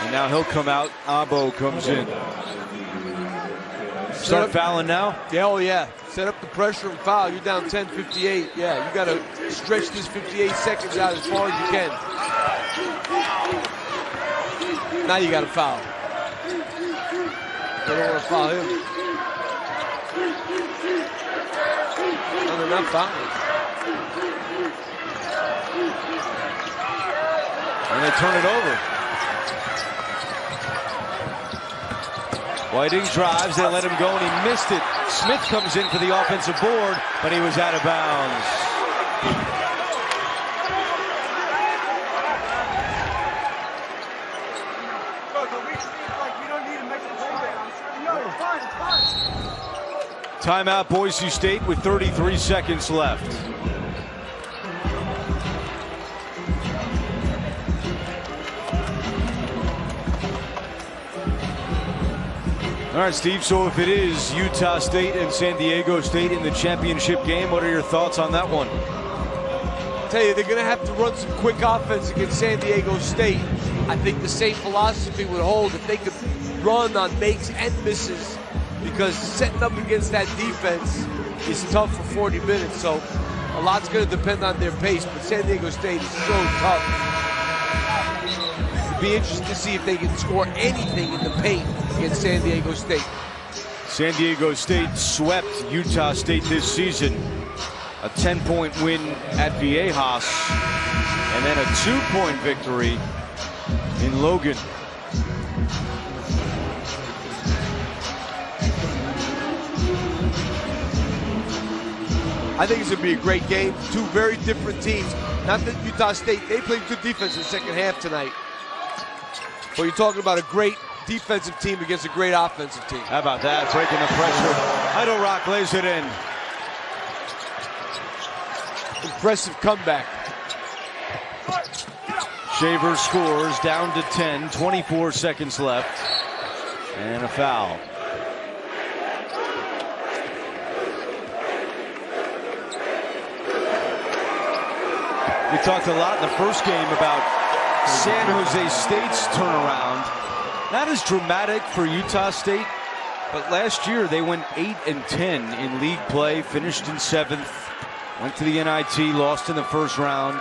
And now he'll come out. Abo comes in. Start fouling now? Yeah, oh yeah. Set up the pressure and foul. You're down 10-58. Yeah, you got to stretch this 58 seconds out as far as you can. Now you got to foul. They don't want to foul him. No, they're not fouling. And they turn it over. Whiting drives, they let him go, and he missed it. Smith comes in for the offensive board, but he was out of bounds. Timeout, Boise State with 33 seconds left. All right, Steve, so if it is Utah State and San Diego State in the championship game, what are your thoughts on that one? I'll tell you, they're going to have to run some quick offense against San Diego State. I think the same philosophy would hold if they could run on makes and misses, because setting up against that defense is tough for 40 minutes. So a lot's going to depend on their pace, but San Diego State is so tough. It'll be interesting to see if they can score anything in the paint against San Diego State. San Diego State swept Utah State this season. A 10-point win at Viejas, and then a 2-point victory in Logan. I think it's going to be a great game. Two very different teams. Not that Utah State, they played good defense in the second half tonight. But you're talking about a great defensive team against a great offensive team. How about that? Breaking the pressure. Idle Rock lays it in. Impressive comeback. Shaver scores, down to 10, 24 seconds left. And a foul. We talked a lot in the first game about San Jose State's turnaround. Not as dramatic for Utah State, but last year they went 8-10 in league play, finished in 7th, went to the NIT, lost in the first round.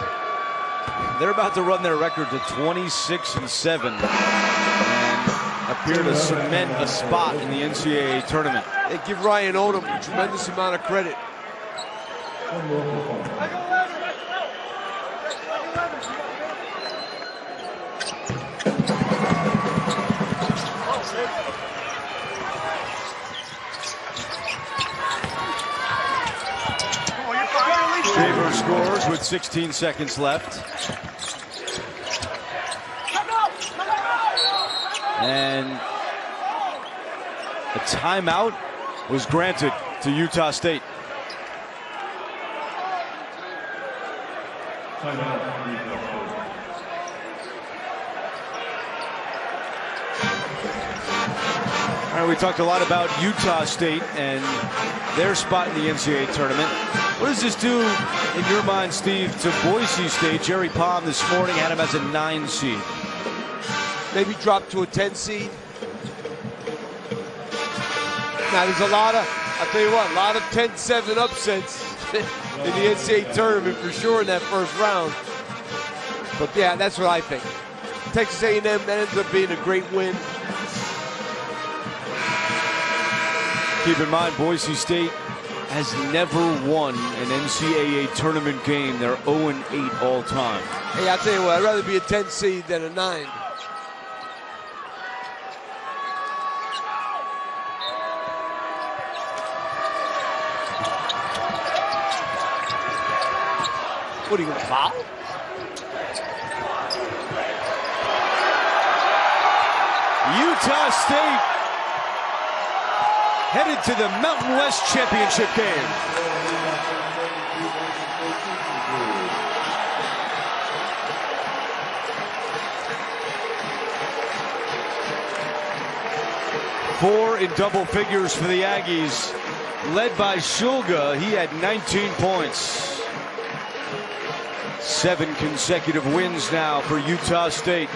They're about to run their record to 26-7 and appear to cement a spot in the NCAA tournament. They give Ryan Odom a tremendous amount of credit. Shaver scores with 16 seconds left. And a timeout was granted to Utah State. All right, we talked a lot about Utah State and their spot in the NCAA tournament. What does this do in your mind, Steve, to Boise State? Jerry Palm this morning had him as a 9 seed. Maybe drop to a 10 seed. Now there's a lot of, I'll tell you what, a lot of 10-7 upsets in the NCAA tournament for sure in that first round. But yeah, that's what I think. Texas A&M, that ends up being a great win. Keep in mind, Boise State has never won an NCAA tournament game. They're 0-8 all time. Hey, I'll tell you what, I'd rather be a 10 seed than a 9. What are you going to foul? Utah State headed to the Mountain West Championship game. Four in double figures for the Aggies, led by Shulga. He had 19 points. 7 consecutive wins now for Utah State.